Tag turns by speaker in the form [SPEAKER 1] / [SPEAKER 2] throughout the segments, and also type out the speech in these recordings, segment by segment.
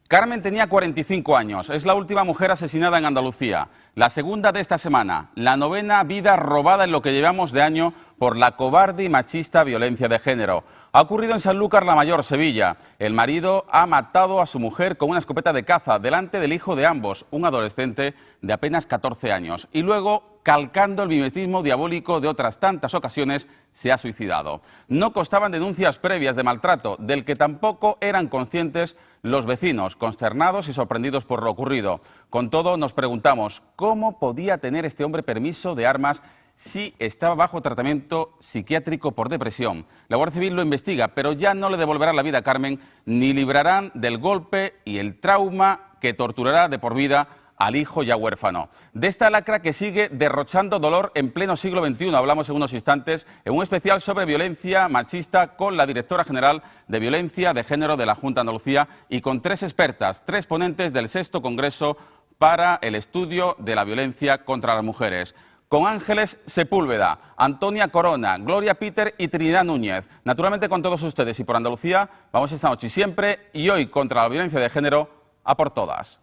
[SPEAKER 1] Carmen tenía 45 años, es la última mujer asesinada en Andalucía, la segunda de esta semana, la novena vida robada en lo que llevamos de año por la cobarde y machista violencia de género. Ha ocurrido en Sanlúcar la Mayor, Sevilla. El marido ha matado a su mujer con una escopeta de caza delante del hijo de ambos, un adolescente de apenas 14 años, y luego, calcando el mimetismo diabólico de otras tantas ocasiones, se ha suicidado. No constaban denuncias previas de maltrato, del que tampoco eran conscientes los vecinos, consternados y sorprendidos por lo ocurrido. Con todo, nos preguntamos, ¿cómo podía tener este hombre permiso de armas si estaba bajo tratamiento psiquiátrico por depresión? La Guardia Civil lo investiga, pero ya no le devolverá la vida a Carmen, ni librarán del golpe y el trauma que torturará de por vida al hijo ya huérfano. De esta lacra que sigue derrochando dolor en pleno siglo XXI, hablamos en unos instantes en un especial sobre violencia machista con la directora general de Violencia de Género de la Junta de Andalucía y con tres expertas, tres ponentes del 6º Congreso para el estudio de la violencia contra las mujeres. Con Ángeles Sepúlveda, Antonia Corona, Gloria Peter y Trinidad Núñez. Naturalmente con todos ustedes y por Andalucía, vamos esta noche y siempre, y hoy contra la violencia de género, a por todas.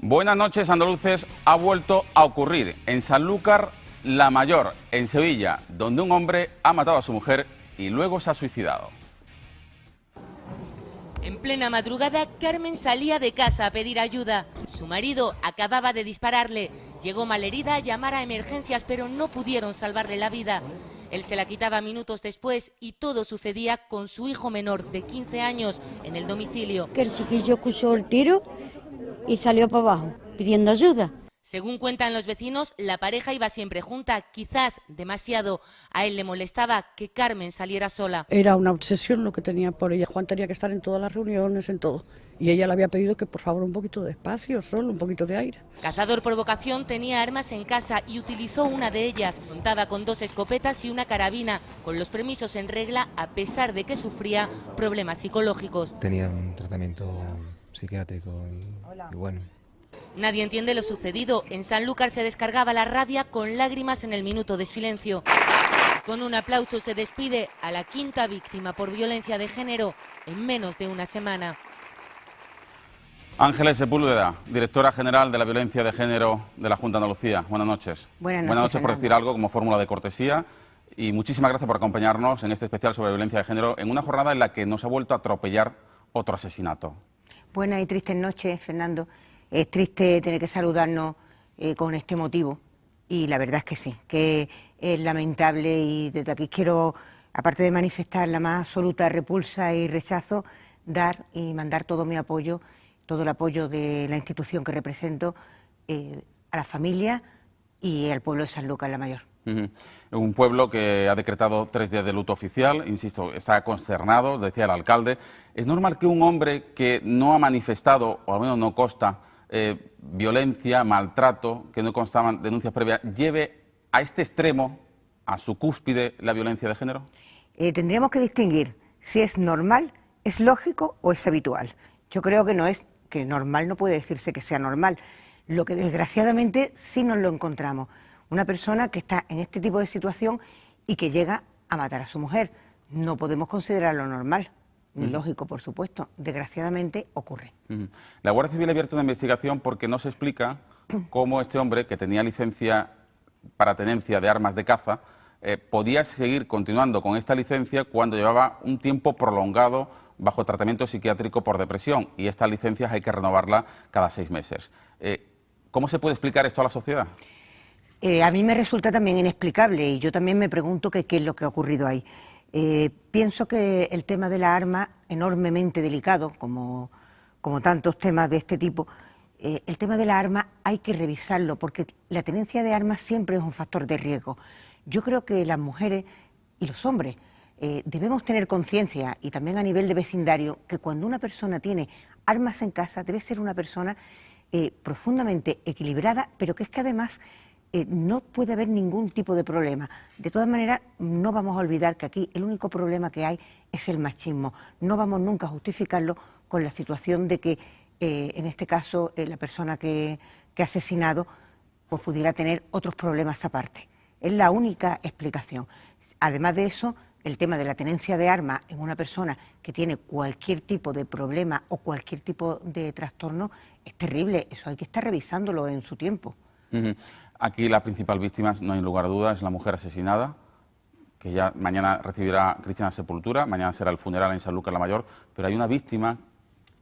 [SPEAKER 1] Buenas noches, andaluces. Ha vuelto a ocurrir en Sanlúcar la Mayor, en Sevilla, donde un hombre ha matado a su mujer y luego se ha suicidado.
[SPEAKER 2] En plena madrugada, Carmen salía de casa a pedir ayuda. Su marido acababa de dispararle. Llegó malherida a llamar a emergencias, pero no pudieron salvarle la vida. Él se la quitaba minutos después y todo sucedía con su hijo menor de 15 años en el domicilio.
[SPEAKER 3] Que el chiquillo escuchó el tiro y salió para abajo pidiendo ayuda.
[SPEAKER 2] Según cuentan los vecinos, la pareja iba siempre junta, quizás demasiado. A él le molestaba que Carmen saliera sola.
[SPEAKER 4] Era una obsesión lo que tenía por ella. Juan tenía que estar en todas las reuniones, en todo. Y ella le había pedido que por favor un poquito de espacio, solo un poquito de aire.
[SPEAKER 2] Cazador por vocación, tenía armas en casa y utilizó una de ellas. Contaba con 2 escopetas y una carabina, con los permisos en regla a pesar de que sufría problemas psicológicos.
[SPEAKER 5] Tenía un tratamiento psiquiátrico y bueno.
[SPEAKER 2] Nadie entiende lo sucedido. En Sanlúcar se descargaba la rabia con lágrimas en el minuto de silencio. Con un aplauso se despide a la 5ª víctima por violencia de género en menos de una semana.
[SPEAKER 1] Ángeles Sepúlveda, directora general de la Violencia de Género de la Junta de Andalucía. Buenas noches.
[SPEAKER 6] Buenas
[SPEAKER 1] noches por decir algo como fórmula de cortesía y muchísimas gracias por acompañarnos en este especial sobre violencia de género en una jornada en la que nos ha vuelto a atropellar otro asesinato.
[SPEAKER 6] Buenas y tristes noches, Fernando. Es triste tener que saludarnos con este motivo y la verdad es que sí, que es lamentable y desde aquí quiero, aparte de manifestar la más absoluta repulsa y rechazo, dar y mandar todo mi apoyo, todo el apoyo de la institución que represento a la familia y al pueblo de Sanlúcar la Mayor.
[SPEAKER 1] Un pueblo que ha decretado 3 días de luto oficial, insisto, está consternado, decía el alcalde. ¿Es normal que un hombre que no ha manifestado, o al menos no consta, violencia, maltrato, que no constaban denuncias previas, lleve a este extremo, a su cúspide, la violencia de género?
[SPEAKER 6] Tendríamos que distinguir si es normal, es lógico o es habitual. Yo creo que no es, que normal no puede decirse que sea normal. Lo que desgraciadamente sí nos lo encontramos. Una persona que está en este tipo de situación y que llega a matar a su mujer. No podemos considerarlo normal, ni lógico, por supuesto. Desgraciadamente ocurre.
[SPEAKER 1] La Guardia Civil ha abierto una investigación porque no se explica cómo este hombre, que tenía licencia para tenencia de armas de caza, podía seguir continuando con esta licencia cuando llevaba un tiempo prolongado bajo tratamiento psiquiátrico por depresión, y estas licencias hay que renovarla cada 6 meses. ¿Cómo se puede explicar esto a la sociedad?
[SPEAKER 6] A mí me resulta también inexplicable y yo también me pregunto qué es lo que ha ocurrido ahí. Pienso que el tema de la arma, enormemente delicado, como tantos temas de este tipo, el tema de la arma hay que revisarlo porque la tenencia de armas siempre es un factor de riesgo. Yo creo que las mujeres y los hombres debemos tener conciencia, y también a nivel de vecindario, que cuando una persona tiene armas en casa debe ser una persona profundamente equilibrada, pero que es que además no puede haber ningún tipo de problema. De todas maneras, no vamos a olvidar que aquí el único problema que hay es el machismo. No vamos nunca a justificarlo con la situación de que, en este caso, la persona que ha asesinado pues pudiera tener otros problemas aparte. Es la única explicación. Además de eso, el tema de la tenencia de armas en una persona que tiene cualquier tipo de problema o cualquier tipo de trastorno es terrible. Eso hay que estar revisándolo en su tiempo.
[SPEAKER 1] Aquí la principal víctima, no hay lugar a dudas, es la mujer asesinada, que ya mañana recibirá cristiana sepultura, mañana será el funeral en San Lucas la Mayor, pero hay una víctima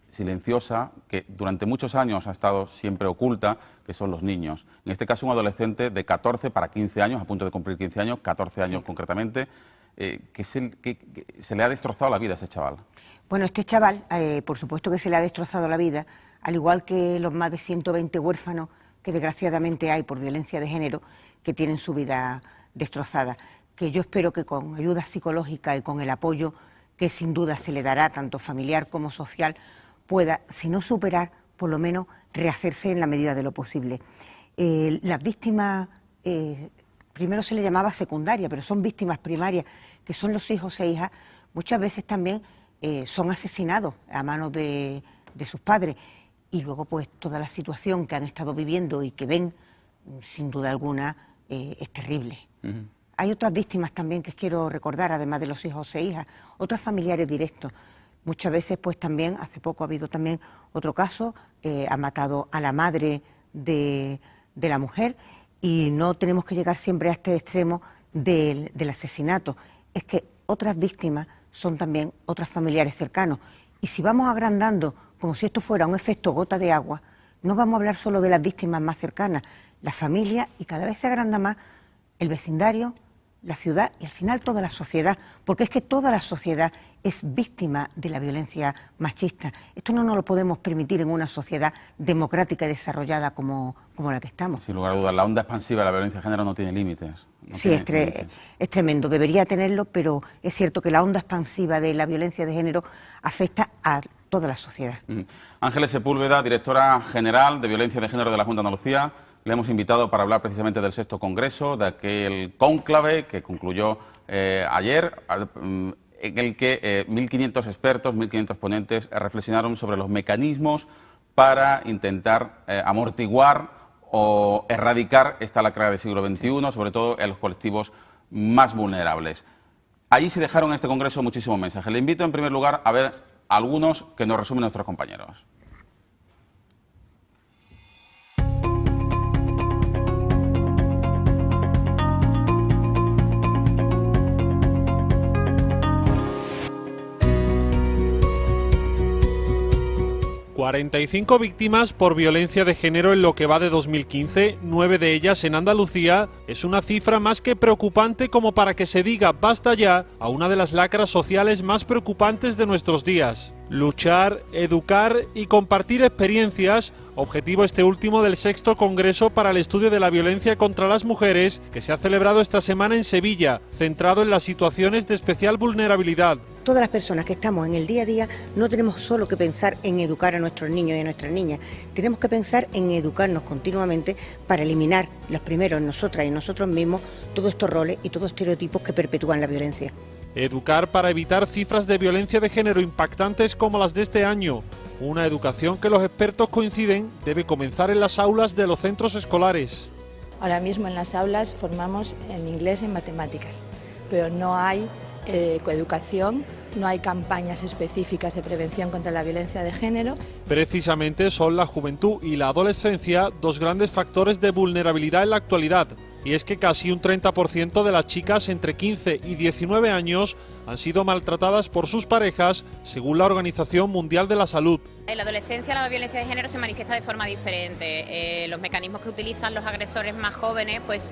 [SPEAKER 1] silenciosa que durante muchos años ha estado siempre oculta, que son los niños. En este caso un adolescente de 14 para 15 años, a punto de cumplir 15 años, 14 años concretamente, que se le ha destrozado la vida a ese chaval.
[SPEAKER 6] Bueno, este chaval, por supuesto que se le ha destrozado la vida, al igual que los más de 120 huérfanos que desgraciadamente hay por violencia de género, que tienen su vida destrozada, que yo espero que con ayuda psicológica y con el apoyo que sin duda se le dará, tanto familiar como social, pueda, si no superar, por lo menos rehacerse en la medida de lo posible. Las víctimas, primero se le llamaba secundaria, pero son víctimas primarias, que son los hijos e hijas, muchas veces también son asesinados a manos de sus padres. Y luego pues toda la situación que han estado viviendo y que ven, sin duda alguna, es terrible. Hay otras víctimas también que quiero recordar, además de los hijos e hijas, otros familiares directos. Muchas veces pues también, hace poco ha habido también otro caso, ha matado a la madre de la mujer, y no tenemos que llegar siempre a este extremo del asesinato. Es que otras víctimas son también otros familiares cercanos. Y si vamos agrandando, como si esto fuera un efecto gota de agua, no vamos a hablar solo de las víctimas más cercanas, la familia, y cada vez se agranda más el vecindario, la ciudad y al final toda la sociedad, porque es que toda la sociedad es víctima de la violencia machista. Esto no nos lo podemos permitir en una sociedad democrática y desarrollada como la que estamos.
[SPEAKER 1] Sin lugar a dudas, la onda expansiva de la violencia de género no tiene límites.
[SPEAKER 6] Sí, es tremendo, debería tenerlo, pero es cierto que la onda expansiva de la violencia de género afecta a toda la sociedad.
[SPEAKER 1] Ángeles Sepúlveda, directora general de Violencia de Género de la Junta de Andalucía, le hemos invitado para hablar precisamente del 6º Congreso, de aquel cónclave que concluyó ayer, en el que 1.500 expertos, 1.500 ponentes reflexionaron sobre los mecanismos para intentar amortiguar o erradicar esta lacra del siglo XXI, sobre todo en los colectivos más vulnerables. Allí se dejaron en este Congreso muchísimos mensajes. Le invito en primer lugar a ver algunos que nos resumen nuestros compañeros.
[SPEAKER 7] ...45 víctimas por violencia de género en lo que va de 2015, 9 de ellas en Andalucía, es una cifra más que preocupante como para que se diga basta ya a una de las lacras sociales más preocupantes de nuestros días. Luchar, educar y compartir experiencias, objetivo este último del 6º Congreso para el Estudio de la Violencia contra las Mujeres, que se ha celebrado esta semana en Sevilla, centrado en las situaciones de especial vulnerabilidad.
[SPEAKER 6] Todas las personas que estamos en el día a día no tenemos solo que pensar en educar a nuestros niños y a nuestras niñas, tenemos que pensar en educarnos continuamente para eliminar los primeros en nosotras y nosotros mismos todos estos roles y todos estereotipos que perpetúan la violencia.
[SPEAKER 7] Educar para evitar cifras de violencia de género impactantes como las de este año. Una educación que los expertos coinciden debe comenzar en las aulas de los centros escolares.
[SPEAKER 8] Ahora mismo en las aulas formamos en inglés y en matemáticas, pero no hay coeducación, no hay campañas específicas de prevención contra la violencia de género.
[SPEAKER 7] Precisamente son la juventud y la adolescencia dos grandes factores de vulnerabilidad en la actualidad. Y es que casi un 30% de las chicas entre 15 y 19 años han sido maltratadas por sus parejas, según la Organización Mundial de la Salud.
[SPEAKER 9] En la adolescencia la violencia de género se manifiesta de forma diferente. Los mecanismos que utilizan los agresores más jóvenes pues,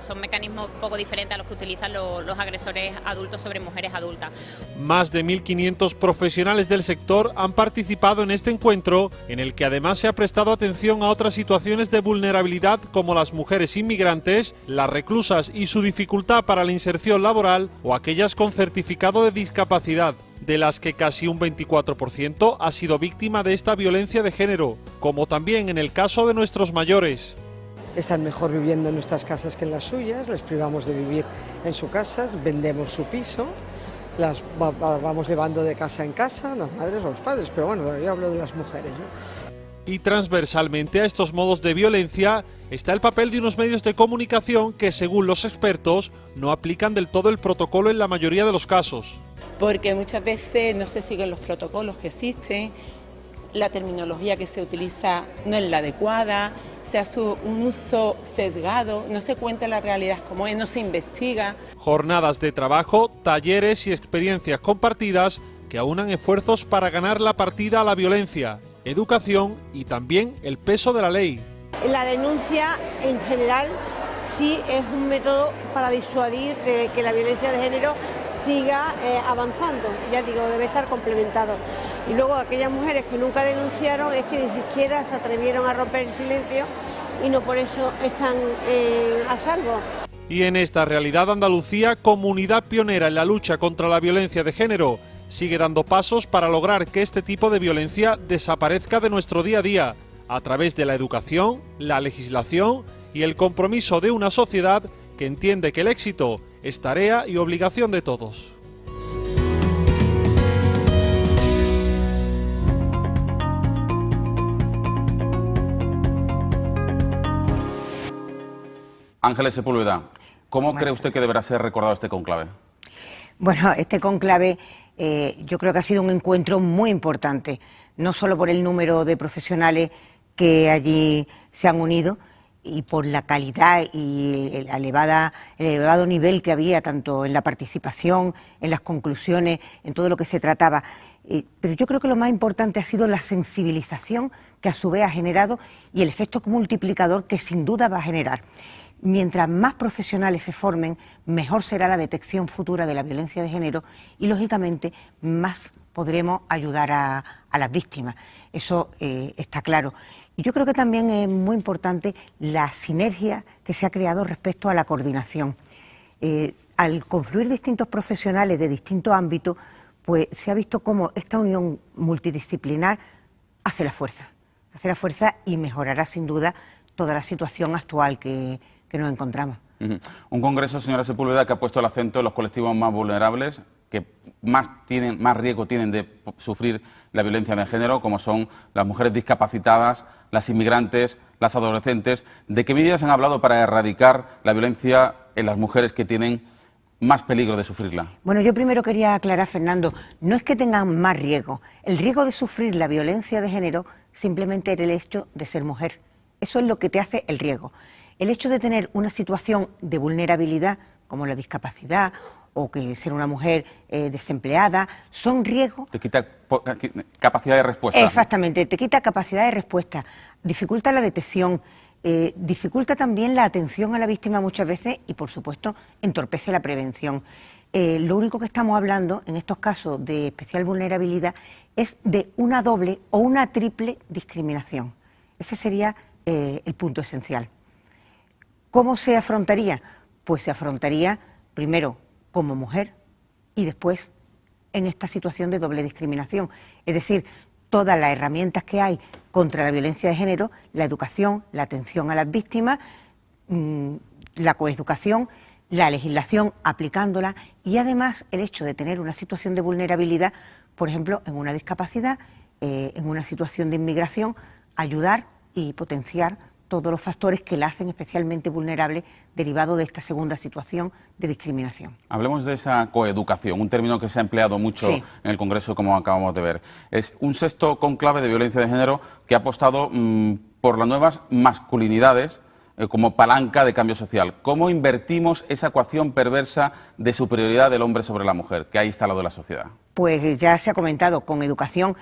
[SPEAKER 9] son mecanismos poco diferentes a los que utilizan los agresores adultos sobre mujeres adultas.
[SPEAKER 7] Más de 1.500 profesionales del sector han participado en este encuentro, en el que además se ha prestado atención a otras situaciones de vulnerabilidad como las mujeres inmigrantes, las reclusas y su dificultad para la inserción laboral o aquellas con certificado de discapacidad, de las que casi un 24% ha sido víctima de esta violencia de género, como también en el caso de nuestros mayores.
[SPEAKER 10] están mejor viviendo en nuestras casas que en las suyas, les privamos de vivir en sus casas, vendemos su piso, las vamos llevando de casa en casa, las madres o los padres, pero bueno, yo hablo de las mujeres, ¿no?
[SPEAKER 7] Y transversalmente a estos modos de violencia está el papel de unos medios de comunicación que, según los expertos, no aplican del todo el protocolo en la mayoría de los casos.
[SPEAKER 11] Porque muchas veces no se siguen los protocolos que existen, la terminología que se utiliza no es la adecuada, se hace un uso sesgado, no se cuenta la realidad como es, no se investiga.
[SPEAKER 7] Jornadas de trabajo, talleres y experiencias compartidas que aunan esfuerzos para ganar la partida a la violencia, educación y también el peso de la ley.
[SPEAKER 12] La denuncia en general sí es un método para disuadir de que la violencia de género siga avanzando, ya digo, debe estar complementado. Y luego aquellas mujeres que nunca denunciaron es que ni siquiera se atrevieron a romper el silencio y no por eso están a salvo.
[SPEAKER 7] Y en esta realidad Andalucía, comunidad pionera en la lucha contra la violencia de género, sigue dando pasos para lograr que este tipo de violencia desaparezca de nuestro día a día, a través de la educación, la legislación y el compromiso de una sociedad que entiende que el éxito es tarea y obligación de todos.
[SPEAKER 1] Ángeles Sepúlveda, ¿cómo cree usted que deberá ser recordado este cónclave?
[SPEAKER 6] Bueno, este cónclave yo creo que ha sido un encuentro muy importante, no solo por el número de profesionales que allí se han unido y por la calidad y el elevado nivel que había tanto en la participación, en las conclusiones, en todo lo que se trataba. Pero yo creo que lo más importante ha sido la sensibilización que a su vez ha generado y el efecto multiplicador que sin duda va a generar. Mientras más profesionales se formen, mejor será la detección futura de la violencia de género y, lógicamente, más podremos ayudar a las víctimas. Eso está claro. Y yo creo que también es muy importante la sinergia que se ha creado respecto a la coordinación. Al confluir distintos profesionales de distintos ámbitos, pues se ha visto cómo esta unión multidisciplinar hace la fuerza y mejorará sin duda toda la situación actual que nos encontramos.
[SPEAKER 1] Un congreso, señora Sepúlveda, que ha puesto el acento en los colectivos más vulnerables, que más riesgo tienen de sufrir la violencia de género, como son las mujeres discapacitadas, las inmigrantes, las adolescentes. ¿De qué medidas han hablado para erradicar la violencia en las mujeres que tienen más peligro de sufrirla?
[SPEAKER 6] Bueno, yo primero quería aclarar, Fernando, no es que tengan más riesgo. El riesgo de sufrir la violencia de género simplemente era el hecho de ser mujer. Eso es lo que te hace el riesgo. El hecho de tener una situación de vulnerabilidad, como la discapacidad o que ser una mujer desempleada, son riesgos.
[SPEAKER 1] Te quita capacidad de respuesta.
[SPEAKER 6] Exactamente, te quita capacidad de respuesta, dificulta la detección, dificulta también la atención a la víctima muchas veces y, por supuesto, entorpece la prevención. Lo único que estamos hablando en estos casos de especial vulnerabilidad es de una doble o una triple discriminación. Ese sería el punto esencial. ¿Cómo se afrontaría? Pues se afrontaría primero como mujer y después en esta situación de doble discriminación. Es decir, todas las herramientas que hay contra la violencia de género, la educación, la atención a las víctimas, la coeducación, la legislación aplicándola y además el hecho de tener una situación de vulnerabilidad, por ejemplo, en una discapacidad, en una situación de inmigración, ayudar y potenciar todos los factores que la hacen especialmente vulnerable derivado de esta segunda situación de discriminación.
[SPEAKER 1] Hablemos de esa coeducación, un término que se ha empleado mucho en el Congreso, como acabamos de ver. Es un sexto conclave de violencia de género que ha apostado por las nuevas masculinidades como palanca de cambio social. ¿Cómo invertimos esa ecuación perversa de superioridad del hombre sobre la mujer que ha instalado la sociedad?
[SPEAKER 6] Pues ya se ha comentado, con educación,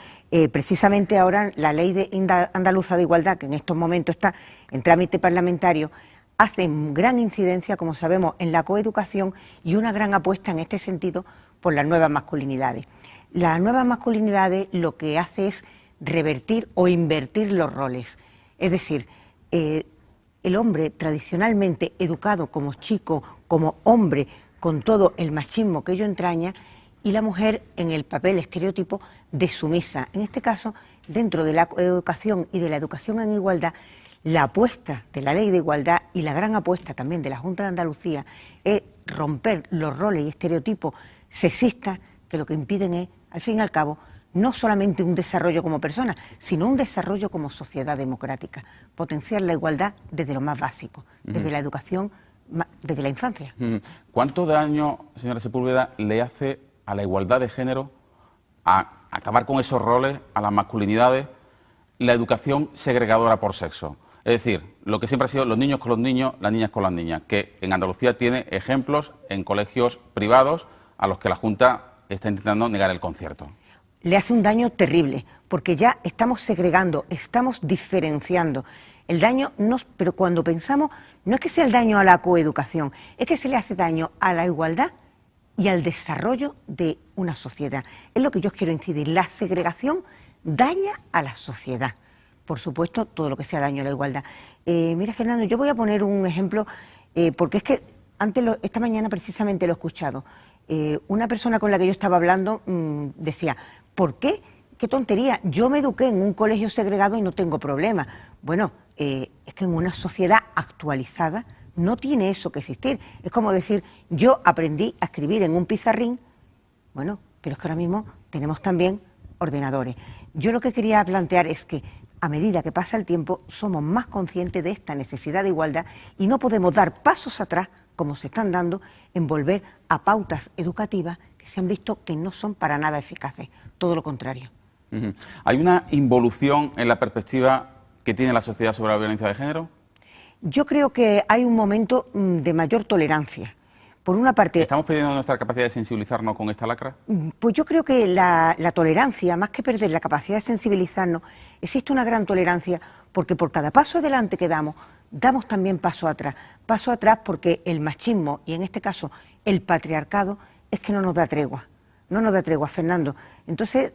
[SPEAKER 6] precisamente ahora la ley andaluza de igualdad, que en estos momentos está en trámite parlamentario, hace gran incidencia, como sabemos, en la coeducación y una gran apuesta en este sentido por las nuevas masculinidades. Las nuevas masculinidades lo que hace es revertir o invertir los roles, es decir, el hombre tradicionalmente educado como chico, como hombre, con todo el machismo que ello entraña, y la mujer en el papel estereotipo de sumisa. En este caso, dentro de la educación y de la educación en igualdad, la apuesta de la Ley de Igualdad y la gran apuesta también de la Junta de Andalucía es romper los roles y estereotipos sexistas que lo que impiden es, al fin y al cabo, no solamente un desarrollo como persona, sino un desarrollo como sociedad democrática, potenciar la igualdad desde lo más básico, desde la educación, desde la infancia.
[SPEAKER 1] ¿Cuánto daño, señora Sepúlveda, le hace a la igualdad de género, a acabar con esos roles, a las masculinidades, la educación segregadora por sexo? Es decir, lo que siempre ha sido los niños con los niños, las niñas con las niñas, que en Andalucía tiene ejemplos en colegios privados a los que la Junta está intentando negar el concierto.
[SPEAKER 6] Le hace un daño terrible, porque ya estamos segregando, estamos diferenciando. El daño, pero cuando pensamos, no es que sea el daño a la coeducación, es que se le hace daño a la igualdad y al desarrollo de una sociedad. Es lo que yo quiero incidir, la segregación daña a la sociedad. Por supuesto, todo lo que sea daño a la igualdad. Mira, Fernando, yo voy a poner un ejemplo, porque es que esta mañana precisamente lo he escuchado. Una persona con la que yo estaba hablando decía, ¿por qué? ¡Qué tontería! Yo me eduqué en un colegio segregado y no tengo problema. Bueno, es que en una sociedad actualizada no tiene eso que existir. Es como decir, yo aprendí a escribir en un pizarrín, bueno, pero es que ahora mismo tenemos también ordenadores. Yo lo que quería plantear es que a medida que pasa el tiempo somos más conscientes de esta necesidad de igualdad y no podemos dar pasos atrás, como se están dando, en volver a pautas educativas que se han visto que no son para nada eficaces, todo lo contrario.
[SPEAKER 1] ¿Hay una involución en la perspectiva que tiene la sociedad sobre la violencia de género?
[SPEAKER 6] Yo creo que hay un momento de mayor tolerancia. Por una parte...
[SPEAKER 1] ¿Estamos perdiendo nuestra capacidad de sensibilizarnos con esta lacra?
[SPEAKER 6] Pues yo creo que la tolerancia, más que perder la capacidad de sensibilizarnos, existe una gran tolerancia porque por cada paso adelante que damos también paso atrás. Paso atrás porque el machismo, y en este caso el patriarcado, es que no nos da tregua. No nos da tregua, Fernando. Entonces,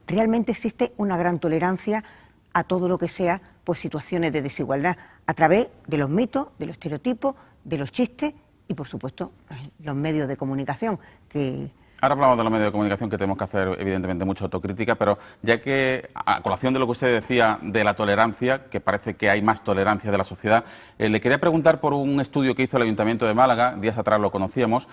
[SPEAKER 6] realmente existe una gran tolerancia a todo lo que sea pues, situaciones de desigualdad, a través de los mitos, de los estereotipos, de los chistes y, por supuesto, los medios de comunicación que...
[SPEAKER 1] Ahora hablamos de los medios de comunicación, que tenemos que hacer, evidentemente, mucha autocrítica, pero ya que, a colación de lo que usted decía de la tolerancia, que parece que hay más tolerancia de la sociedad, le quería preguntar por un estudio que hizo el Ayuntamiento de Málaga, días atrás lo conocíamos,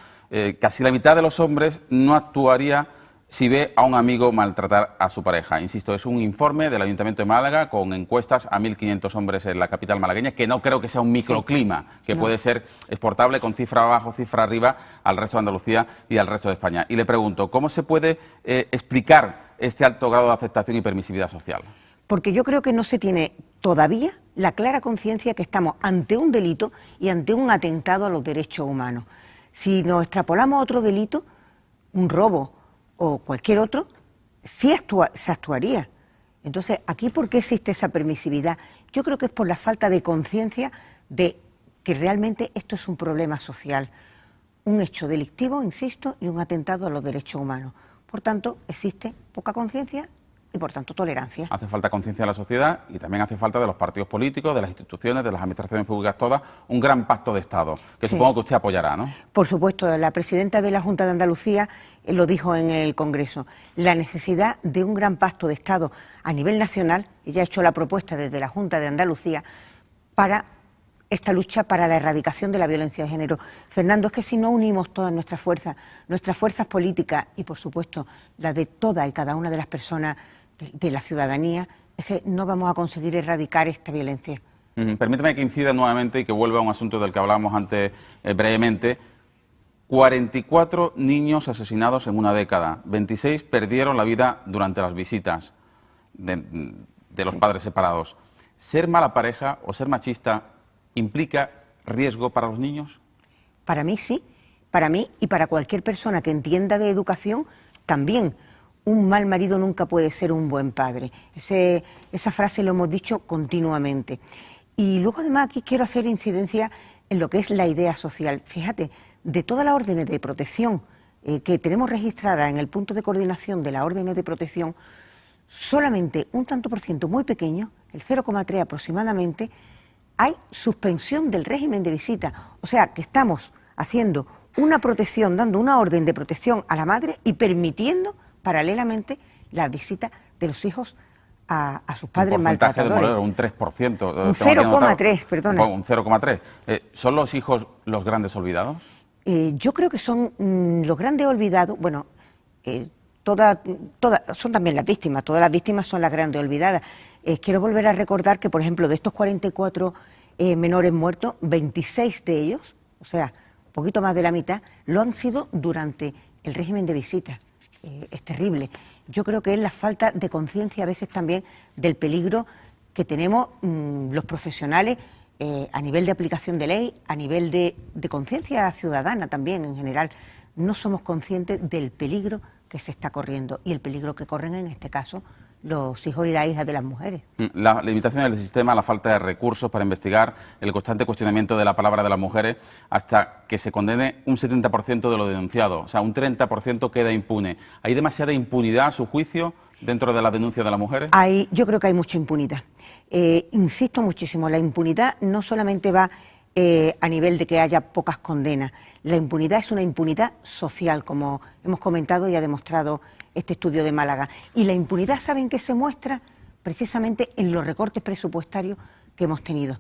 [SPEAKER 1] casi la mitad de los hombres no actuaría si ve a un amigo maltratar a su pareja. Insisto, es un informe del Ayuntamiento de Málaga con encuestas a 1.500 hombres en la capital malagueña, que no creo que sea un microclima, que puede ser exportable con cifra abajo, cifra arriba al resto de Andalucía y al resto de España. Y le pregunto, ¿cómo se puede explicar este alto grado de aceptación y permisividad social?
[SPEAKER 6] Porque yo creo que no se tiene todavía la clara conciencia que estamos ante un delito y ante un atentado a los derechos humanos. Si nos extrapolamos a otro delito, un robo o cualquier otro, sí se actuaría. Entonces, ¿aquí por qué existe esa permisividad? Yo creo que es por la falta de conciencia de que realmente esto es un problema social, un hecho delictivo, insisto, y un atentado a los derechos humanos. Por tanto, existe poca conciencia y, por tanto, tolerancia.
[SPEAKER 1] Hace falta conciencia de la sociedad y también hace falta de los partidos políticos, de las instituciones, de las administraciones públicas todas, un gran pacto de Estado, que supongo que usted apoyará, ¿no?
[SPEAKER 6] Por supuesto, la presidenta de la Junta de Andalucía lo dijo en el Congreso, la necesidad de un gran pacto de Estado a nivel nacional. Ella ha hecho la propuesta desde la Junta de Andalucía para esta lucha para la erradicación de la violencia de género. Fernando, es que si no unimos todas nuestras fuerzas políticas y, por supuesto, las de todas y cada una de las personas de la ciudadanía, es que no vamos a conseguir erradicar esta violencia.
[SPEAKER 1] Permítame que incida nuevamente y que vuelva a un asunto del que hablábamos antes brevemente. 44 niños asesinados en una década, 26 perdieron la vida durante las visitas de los padres separados. ¿Ser mala pareja o ser machista implica riesgo para los niños?
[SPEAKER 6] Para mí sí, para mí y para cualquier persona que entienda de educación también. Un mal marido nunca puede ser un buen padre. Esa frase lo hemos dicho continuamente. Y luego además aquí quiero hacer incidencia en lo que es la idea social. Fíjate, de todas las órdenes de protección que tenemos registradas en el punto de coordinación de las órdenes de protección, solamente un tanto por ciento muy pequeño, el 0,3 aproximadamente, hay suspensión del régimen de visita. O sea, que estamos haciendo una protección, dando una orden de protección a la madre y permitiendo paralelamente las visitas de los hijos a sus padres
[SPEAKER 1] un porcentaje
[SPEAKER 6] maltratadores.
[SPEAKER 1] De un 3%.
[SPEAKER 6] Un 0,3, perdona.
[SPEAKER 1] Un 0,3. ¿Son los hijos los grandes olvidados?
[SPEAKER 6] Yo creo que son los grandes olvidados, bueno, son también las víctimas, todas las víctimas son las grandes olvidadas. Quiero volver a recordar que, por ejemplo, de estos 44 menores muertos, 26 de ellos, o sea, un poquito más de la mitad, lo han sido durante el régimen de visitas. Es terrible. Yo creo que es la falta de conciencia a veces también del peligro que tenemos los profesionales a nivel de aplicación de ley, a nivel de conciencia ciudadana también en general. No somos conscientes del peligro que se está corriendo y el peligro que corren en este caso los hijos y las hijas de las mujeres.
[SPEAKER 1] La limitación del sistema, la falta de recursos para investigar, el constante cuestionamiento de la palabra de las mujeres hasta que se condene un 70% de lo denunciado, o sea, un 30% queda impune. ¿Hay demasiada impunidad a su juicio dentro de la denuncia de las mujeres?
[SPEAKER 6] Yo creo que hay mucha impunidad. Insisto muchísimo, la impunidad no solamente va a nivel de que haya pocas condenas, la impunidad es una impunidad social, como hemos comentado y ha demostrado este estudio de Málaga. Y la impunidad, ¿saben qué se muestra? Precisamente en los recortes presupuestarios que hemos tenido.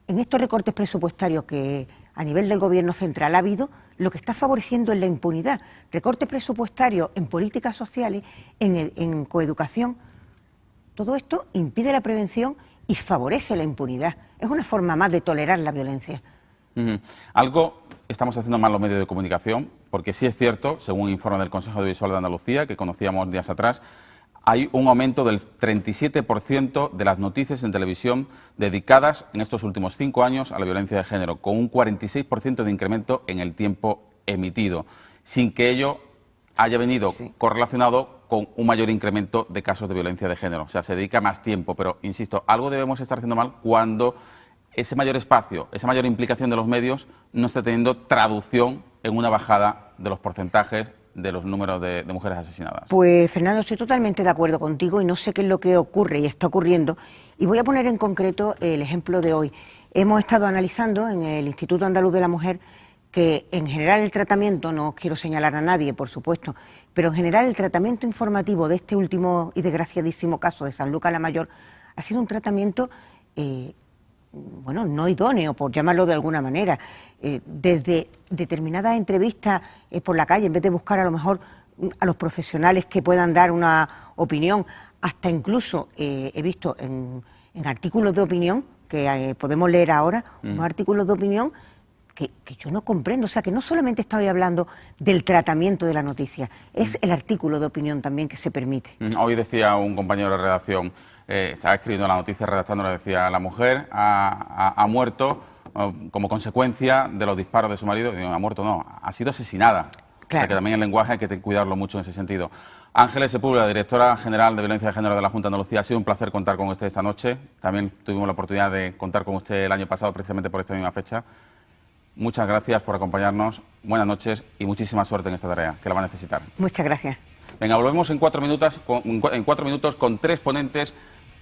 [SPEAKER 6] En estos recortes presupuestarios que a nivel del Gobierno central ha habido, lo que está favoreciendo es la impunidad. Recortes presupuestarios en políticas sociales, en coeducación. Todo esto impide la prevención y favorece la impunidad. Es una forma más de tolerar la violencia.
[SPEAKER 1] Algo estamos haciendo mal los medios de comunicación, porque sí es cierto, según un informe del Consejo Audiovisual de Andalucía, que conocíamos días atrás, hay un aumento del 37% de las noticias en televisión dedicadas en estos últimos 5 años a la violencia de género, con un 46% de incremento en el tiempo emitido, sin que ello haya venido correlacionado con un mayor incremento de casos de violencia de género. O sea, se dedica más tiempo, pero, insisto, algo debemos estar haciendo mal cuando ese mayor espacio, esa mayor implicación de los medios no está teniendo traducción en una bajada de los porcentajes de los números de mujeres asesinadas.
[SPEAKER 6] Pues, Fernando, estoy totalmente de acuerdo contigo y no sé qué es lo que ocurre y está ocurriendo. Y voy a poner en concreto el ejemplo de hoy. Hemos estado analizando en el Instituto Andaluz de la Mujer que en general el tratamiento, no quiero señalar a nadie, por supuesto, pero en general el tratamiento informativo de este último y desgraciadísimo caso de Sanlúcar la Mayor ha sido un tratamiento, bueno, no idóneo, por llamarlo de alguna manera. Desde determinadas entrevistas por la calle, en vez de buscar a lo mejor a los profesionales que puedan dar una opinión, hasta incluso he visto en artículos de opinión, que podemos leer ahora, unos artículos de opinión que yo no comprendo, o sea, que no solamente estoy hablando del tratamiento de la noticia, es el artículo de opinión también que se permite.
[SPEAKER 1] Hoy decía un compañero de redacción, estaba escribiendo la noticia, redactándola, decía, la mujer ha muerto como consecuencia de los disparos de su marido. Digo, ha muerto no, ha sido asesinada. Claro. O sea, que también el lenguaje hay que cuidarlo mucho en ese sentido. Ángeles Sepúlveda, directora general de Violencia de Género de la Junta de Andalucía, ha sido un placer contar con usted esta noche. También tuvimos la oportunidad de contar con usted el año pasado, precisamente por esta misma fecha. Muchas gracias por acompañarnos, buenas noches y muchísima suerte en esta tarea, que la va a necesitar.
[SPEAKER 6] Muchas gracias.
[SPEAKER 1] Venga, volvemos en 4 minutos con 3 ponentes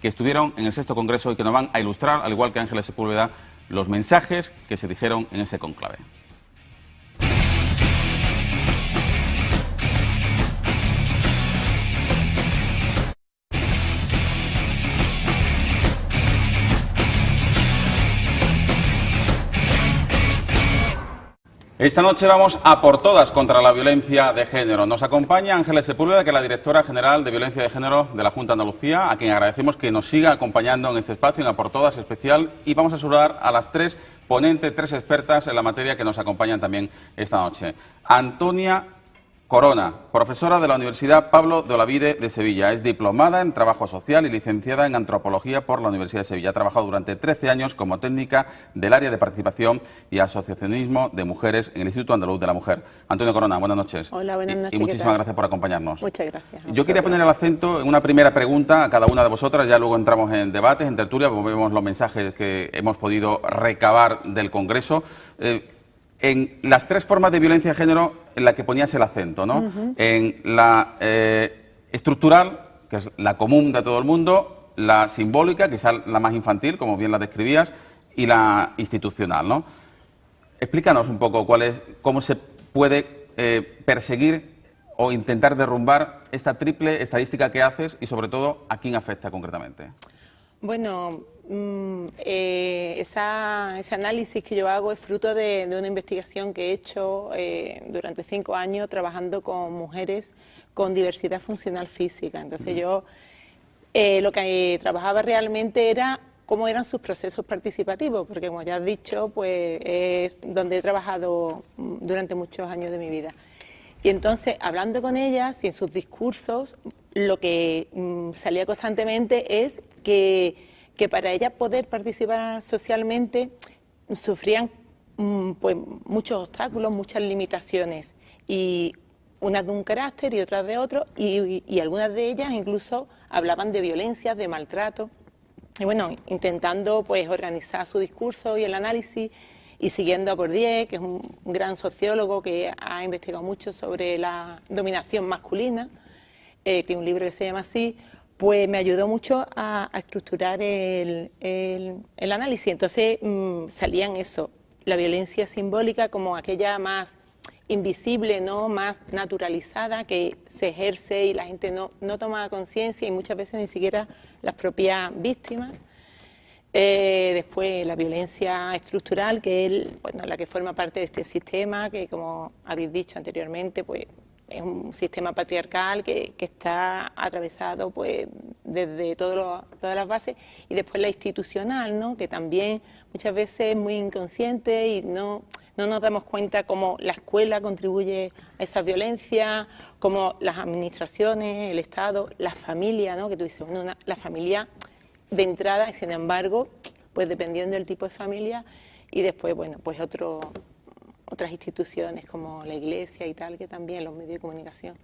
[SPEAKER 1] que estuvieron en el 6º Congreso y que nos van a ilustrar, al igual que Ángeles Sepúlveda, los mensajes que se dijeron en ese conclave. Esta noche vamos a por todas contra la violencia de género. Nos acompaña Ángeles Sepúlveda, que es la directora general de Violencia de Género de la Junta de Andalucía, a quien agradecemos que nos siga acompañando en este espacio, en A por Todas especial, y vamos a saludar a las 3 ponentes, 3 expertas en la materia que nos acompañan también esta noche. Antonia Corona, profesora de la Universidad Pablo de Olavide de Sevilla. Es diplomada en Trabajo Social y licenciada en Antropología por la Universidad de Sevilla. Ha trabajado durante 13 años como técnica del área de participación y asociacionismo de mujeres en el Instituto Andaluz de la Mujer. Antonia Corona, buenas noches.
[SPEAKER 13] Hola, buenas noches.
[SPEAKER 1] Y muchísimas gracias por acompañarnos.
[SPEAKER 13] Muchas gracias.
[SPEAKER 1] Yo quería poner el acento en una primera pregunta a cada una de vosotras, ya luego entramos en debates, en tertulia, vemos los mensajes que hemos podido recabar del Congreso. En las 3 formas de violencia de género en la que ponías el acento, ¿no? En la estructural, que es la común de todo el mundo, la simbólica, quizá la más infantil, como bien la describías, y la institucional, ¿no? Explícanos un poco cómo se puede perseguir o intentar derrumbar esta triple estadística que haces y sobre todo a quién afecta concretamente?
[SPEAKER 11] Bueno, ese análisis que yo hago es fruto de una investigación que he hecho durante 5 años trabajando con mujeres con diversidad funcional física. Entonces yo lo que trabajaba realmente era cómo eran sus procesos participativos, porque como ya has dicho, pues es donde he trabajado durante muchos años de mi vida. Y entonces, hablando con ellas y en sus discursos, lo que salía constantemente es que para ellas poder participar socialmente sufrían pues muchos obstáculos, muchas limitaciones, y unas de un carácter y otras de otro, y algunas de ellas incluso hablaban de violencia, de maltrato. Y bueno, intentando pues organizar su discurso y el análisis, y siguiendo a Bourdieu, que es un gran sociólogo que ha investigado mucho sobre la dominación masculina, tiene un libro que se llama así, pues me ayudó mucho a estructurar el análisis. Entonces salían eso, la violencia simbólica como aquella más invisible, ¿no?, más naturalizada, que se ejerce y la gente no toma conciencia, y muchas veces ni siquiera las propias víctimas. Después la violencia estructural, que es la que forma parte de este sistema, que como habéis dicho anteriormente, pues es un sistema patriarcal que está atravesado pues desde todas las bases. Y después la institucional, ¿no?, que también muchas veces es muy inconsciente y no nos damos cuenta cómo la escuela contribuye a esa violencia, cómo las administraciones, el Estado, la familia, ¿no?, que tú dices, bueno, la familia de entrada, y sin embargo, pues dependiendo del tipo de familia, y después, bueno, pues otras instituciones como la Iglesia y tal, que también los medios de comunicación,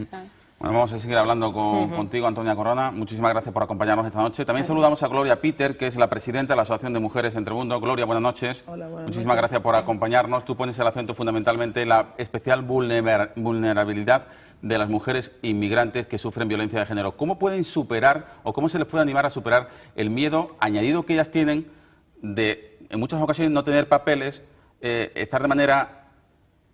[SPEAKER 11] ¿sabes?
[SPEAKER 1] Bueno, vamos a seguir hablando contigo, Antonia Corona. Muchísimas gracias por acompañarnos esta noche. También saludamos a Gloria Peter, que es la presidenta de la Asociación de Mujeres Entremundo. Gloria, buenas noches.
[SPEAKER 13] Hola, buenas
[SPEAKER 1] Muchísimas
[SPEAKER 13] noches.
[SPEAKER 1] gracias por acompañarnos. Tú pones el acento fundamentalmente en la especial vulnerabilidad de las mujeres inmigrantes que sufren violencia de género. ¿Cómo pueden superar o cómo se les puede animar a superar el miedo añadido que ellas tienen de, en muchas ocasiones, no tener papeles, estar de manera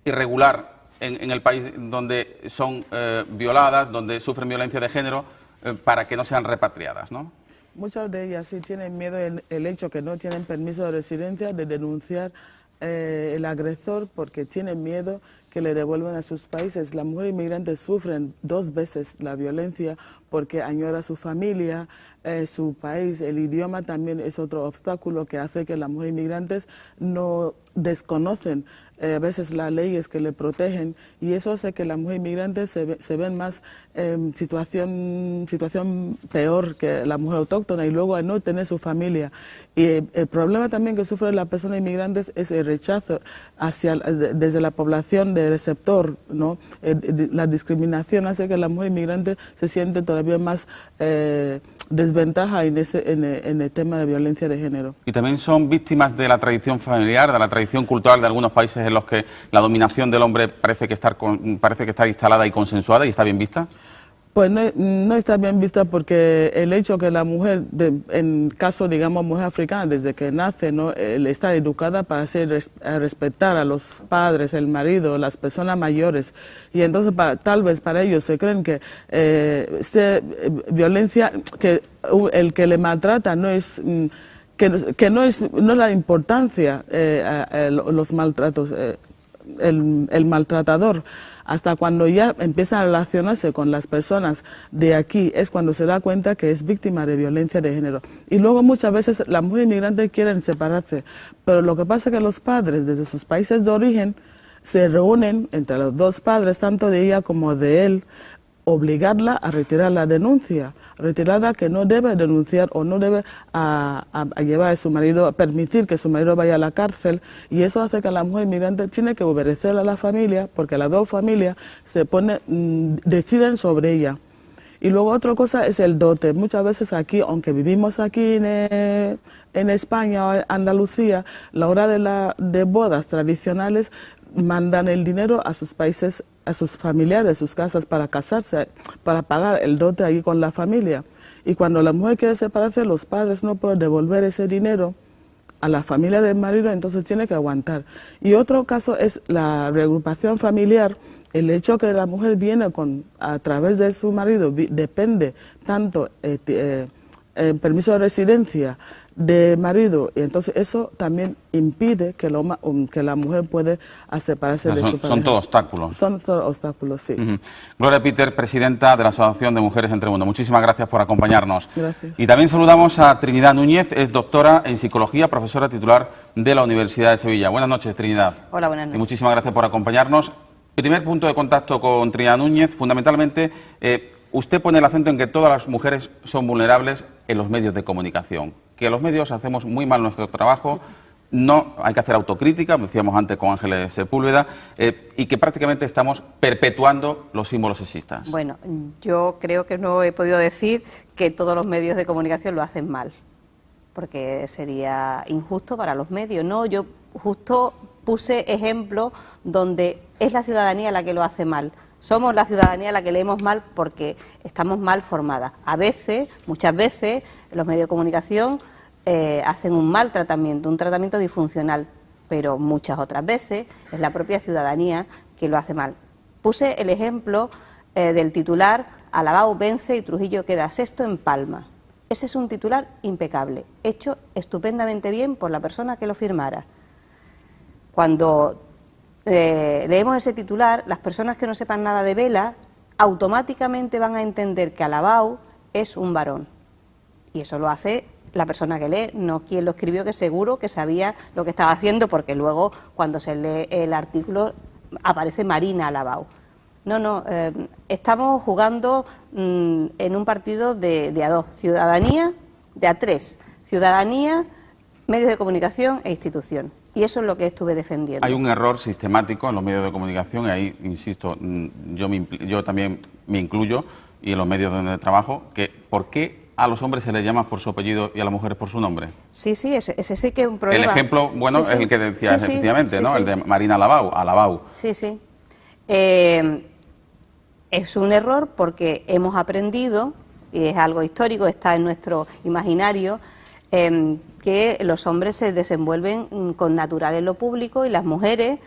[SPEAKER 1] irregular en el país donde son violadas, donde sufren violencia de género, para que no sean repatriadas, ¿no?
[SPEAKER 13] Muchas de ellas sí tienen miedo el hecho que no tienen permiso de residencia de denunciar el agresor, porque tienen miedo que le devuelvan a sus países. Las mujeres inmigrantes sufren 2 veces la violencia porque añora su familia, su país. El idioma también es otro obstáculo que hace que las mujeres inmigrantes no desconocen a veces las leyes que le protegen, y eso hace que las mujeres inmigrantes se ven más en situación peor que la mujer autóctona, y luego al no tener su familia. Y el problema también que sufren las personas inmigrantes es el rechazo desde la población de receptor, ¿no? La discriminación hace que las mujeres inmigrantes se sienten todavía más desventaja en el tema de violencia de género.
[SPEAKER 1] Y también son víctimas de la tradición familiar, de la tradición cultural de algunos países en los que la dominación del hombre parece que está instalada y consensuada y está bien vista.
[SPEAKER 13] Pues no está bien vista, porque el hecho que la mujer, en caso, digamos, mujer africana, desde que nace, ¿no?, está educada para respetar a los padres, el marido, las personas mayores, y entonces tal vez para ellos se creen que violencia, que el que le maltrata no es... que no es la importancia los maltratos, el maltratador. Hasta cuando ya empieza a relacionarse con las personas de aquí es cuando se da cuenta que es víctima de violencia de género. Y luego muchas veces las mujeres inmigrantes quieren separarse, pero lo que pasa es que los padres desde sus países de origen se reúnen entre los 2 padres, tanto de ella como de él, obligarla a retirar la denuncia, retirada que no debe denunciar o no debe a llevar a su marido, a permitir que su marido vaya a la cárcel, y eso hace que la mujer inmigrante tiene que obedecer a la familia, porque las 2 familias deciden sobre ella. Y luego otra cosa es el dote. Muchas veces aquí, aunque vivimos aquí en España o en Andalucía, la hora de bodas tradicionales mandan el dinero a sus países, a sus familiares, sus casas, para casarse, para pagar el dote ahí con la familia. Y cuando la mujer quiere separarse, los padres no pueden devolver ese dinero a la familia del marido, entonces tiene que aguantar. Y otro caso es la reagrupación familiar. el hecho que la mujer viene a través de su marido, depende tanto permiso de residencia de marido, y entonces eso también impide que la mujer puede separarse de su pareja.
[SPEAKER 1] Son todos obstáculos.
[SPEAKER 13] Son todos obstáculos, sí.
[SPEAKER 1] Gloria Peter, presidenta de la Asociación de Mujeres Entre Mundo. Muchísimas gracias por acompañarnos.
[SPEAKER 13] Gracias.
[SPEAKER 1] Y también saludamos a Trinidad Núñez, es doctora en Psicología, profesora titular de la Universidad de Sevilla. Buenas noches, Trinidad.
[SPEAKER 14] Hola, buenas noches.
[SPEAKER 1] Y muchísimas gracias por acompañarnos. Primer punto de contacto con Trinidad Núñez, fundamentalmente, usted pone el acento en que todas las mujeres son vulnerables en los medios de comunicación, que los medios hacemos muy mal nuestro trabajo, no hay que hacer autocrítica, como decíamos antes con Ángeles Sepúlveda, y que prácticamente estamos perpetuando los símbolos sexistas.
[SPEAKER 14] Bueno, yo creo que no he podido decir que todos los medios de comunicación lo hacen mal, porque sería injusto para los medios. No, yo justo puse ejemplos donde es la ciudadanía la que lo hace mal. Somos la ciudadanía la que leemos mal porque estamos mal formadas. A veces, muchas veces, los medios de comunicación hacen un mal tratamiento, un tratamiento disfuncional, pero muchas otras veces es la propia ciudadanía que lo hace mal. Puse el ejemplo del titular Alabao vence y Trujillo queda sexto en Palma. Ese es un titular impecable, hecho estupendamente bien por la persona que lo firmara. Cuando leemos ese titular, las personas que no sepan nada de vela automáticamente van a entender que Alabao es un varón. Y eso lo hace la persona que lee, no quien lo escribió, que seguro que sabía lo que estaba haciendo, porque luego cuando se lee el artículo aparece Marina Alabao. No, estamos jugando en un partido de a dos, ciudadanía, de a tres, ciudadanía, medios de comunicación e institución. Y eso es lo que estuve defendiendo.
[SPEAKER 1] Hay un error sistemático en los medios de comunicación, y ahí, insisto, yo también me incluyo, y en los medios donde trabajo, que ¿por qué a los hombres se les llama por su apellido y a las mujeres por su nombre?
[SPEAKER 14] Sí, ese sí que es un problema.
[SPEAKER 1] El ejemplo, bueno,
[SPEAKER 14] sí,
[SPEAKER 1] es el que decía
[SPEAKER 14] sí,
[SPEAKER 1] efectivamente,
[SPEAKER 14] sí,
[SPEAKER 1] ¿no?
[SPEAKER 14] sí.
[SPEAKER 1] El de Marina Alabao.
[SPEAKER 14] Sí. Es un error porque hemos aprendido, y es algo histórico, está en nuestro imaginario, que los hombres se desenvuelven con natural en lo público y las mujeres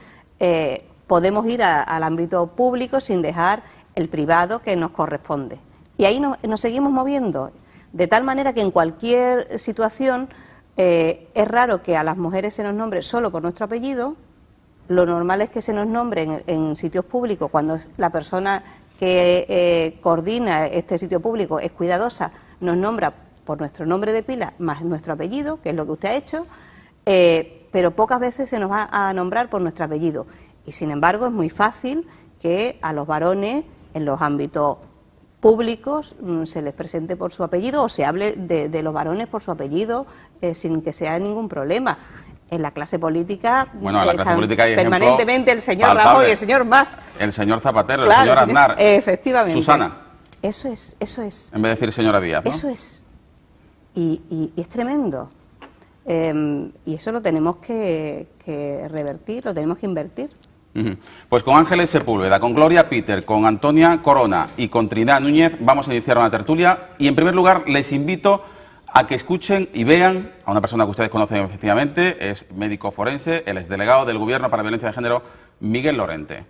[SPEAKER 14] podemos ir al ámbito público sin dejar el privado que nos corresponde. Y ahí nos seguimos moviendo, de tal manera que en cualquier situación es raro que a las mujeres se nos nombre solo por nuestro apellido. Lo normal es que se nos nombre en sitios públicos cuando la persona que coordina este sitio público es cuidadosa, nos nombra por nuestro nombre de pila más nuestro apellido, que es lo que usted ha hecho, pero pocas veces se nos va a nombrar por nuestro apellido. Y sin embargo es muy fácil que a los varones en los ámbitos públicos se les presente por su apellido o se hable de los varones por su apellido sin que sea ningún problema. En la clase política,
[SPEAKER 1] bueno, en la clase política hay
[SPEAKER 14] permanentemente el señor Rajoy y el señor Mas.
[SPEAKER 1] El señor Zapatero,
[SPEAKER 14] claro,
[SPEAKER 1] el señor Aznar.
[SPEAKER 14] Efectivamente.
[SPEAKER 1] Susana.
[SPEAKER 14] Eso es.
[SPEAKER 1] En vez de decir señora Díaz, ¿no?
[SPEAKER 14] Eso es. Y es tremendo. Y eso lo tenemos que revertir, lo tenemos que invertir.
[SPEAKER 1] Pues con Ángeles Sepúlveda, con Gloria Peter, con Antonia Corona y con Trinidad Núñez vamos a iniciar una tertulia y en primer lugar les invito a que escuchen y vean a una persona que ustedes conocen efectivamente, es médico forense, el exdelegado del Gobierno para la Violencia de Género, Miguel Lorente.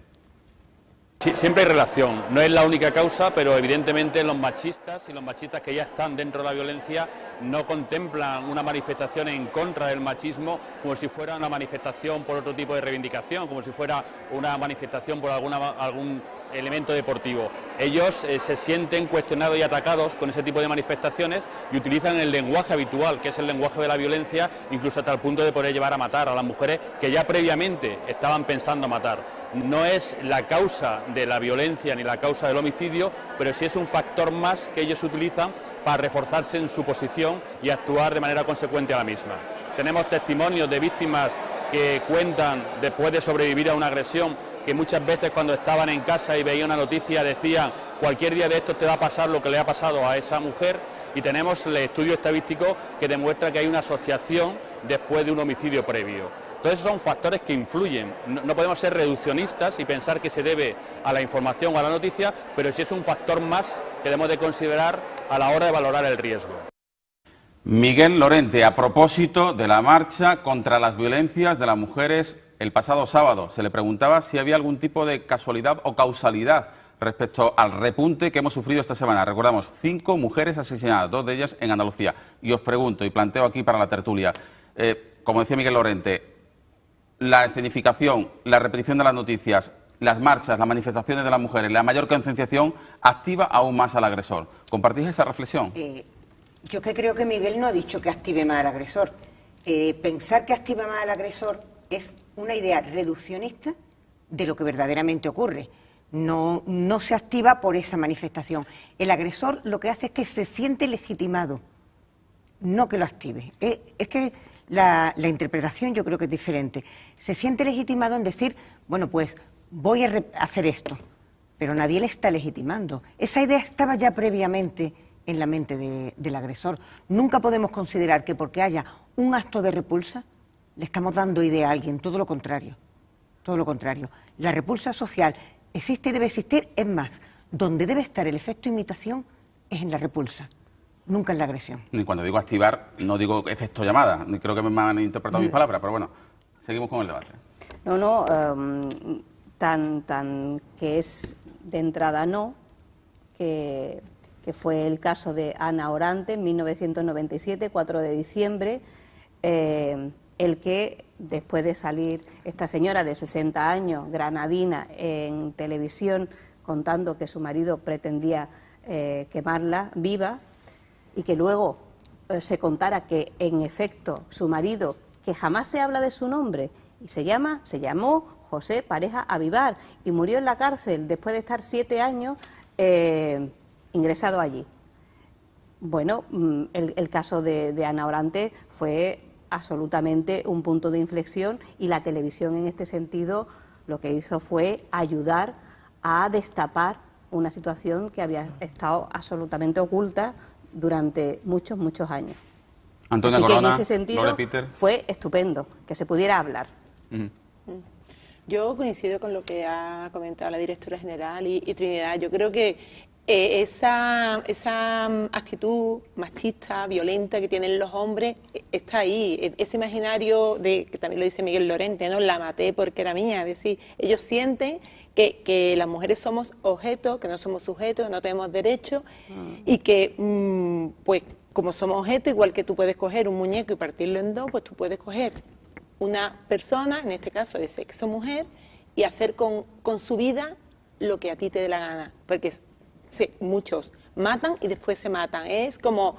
[SPEAKER 15] Sí, siempre hay relación, no es la única causa, pero evidentemente los machistas y los machistas que ya están dentro de la violencia no contemplan una manifestación en contra del machismo como si fuera una manifestación por otro tipo de reivindicación, como si fuera una manifestación por algún elemento deportivo. Ellos se sienten cuestionados y atacados con ese tipo de manifestaciones y utilizan el lenguaje habitual, que es el lenguaje de la violencia, incluso hasta el punto de poder llevar a matar a las mujeres que ya previamente estaban pensando matar. No es la causa de la violencia ni la causa del homicidio, pero sí es un factor más que ellos utilizan para reforzarse en su posición y actuar de manera consecuente a la misma. Tenemos testimonios de víctimas que cuentan, después de sobrevivir a una agresión, que muchas veces cuando estaban en casa y veían una noticia decían cualquier día de estos te va a pasar lo que le ha pasado a esa mujer, y tenemos el estudio estadístico que demuestra que hay una asociación después de un homicidio previo. Entonces son factores que influyen, no podemos ser reduccionistas y pensar que se debe a la información o a la noticia, pero sí es un factor más que debemos de considerar a la hora de valorar el riesgo.
[SPEAKER 1] Miguel Lorente, a propósito de la marcha contra las violencias de las mujeres el pasado sábado se le preguntaba si había algún tipo de casualidad o causalidad respecto al repunte que hemos sufrido esta semana. Recordamos, 5 mujeres asesinadas, 2 de ellas en Andalucía. Y os pregunto, y planteo aquí para la tertulia, como decía Miguel Lorente, la escenificación, la repetición de las noticias, las marchas, las manifestaciones de las mujeres, la mayor concienciación activa aún más al agresor. ¿Compartís esa reflexión?
[SPEAKER 6] Yo que creo que Miguel no ha dicho que active más al agresor. Pensar que activa más al agresor es una idea reduccionista de lo que verdaderamente ocurre. No se activa por esa manifestación. El agresor lo que hace es que se siente legitimado, no que lo active. Es que la interpretación yo creo que es diferente. Se siente legitimado en decir, bueno, pues voy a hacer esto, pero nadie le está legitimando. Esa idea estaba ya previamente en la mente del agresor. Nunca podemos considerar que porque haya un acto de repulsa le estamos dando idea a alguien, todo lo contrario. Todo lo contrario. La repulsa social existe y debe existir, es más, donde debe estar el efecto imitación es en la repulsa, nunca en la agresión.
[SPEAKER 1] Y cuando digo activar, no digo efecto llamada, ni creo que me han interpretado mis palabras, pero bueno, seguimos con el debate.
[SPEAKER 14] Tan que es de entrada no, que fue el caso de Ana Orante en 1997, 4 de diciembre, el que después de salir esta señora de 60 años, granadina, en televisión contando que su marido pretendía quemarla viva y que luego se contara que en efecto su marido, que jamás se habla de su nombre, y se llamó José Pareja Avivar y murió en la cárcel después de estar 7 años ingresado allí. Bueno, el caso de Ana Orante fue absolutamente un punto de inflexión y la televisión en este sentido lo que hizo fue ayudar a destapar una situación que había estado absolutamente oculta durante muchos años.
[SPEAKER 1] Antonia
[SPEAKER 14] Así
[SPEAKER 1] Corona,
[SPEAKER 14] que en ese sentido fue estupendo que se pudiera hablar.
[SPEAKER 11] Yo coincido con lo que ha comentado la directora general y Trinidad. Yo creo que esa actitud machista, violenta que tienen los hombres está ahí. Ese imaginario que también lo dice Miguel Lorente, ¿no? La maté porque era mía. Es decir, ellos sienten que las mujeres somos objetos, que no somos sujetos, que no tenemos derechos y que, pues, como somos objetos, igual que tú puedes coger un muñeco y partirlo en dos, pues tú puedes coger una persona, en este caso de sexo mujer, y hacer con su vida lo que a ti te dé la gana. Porque muchos matan y después se matan. Es como,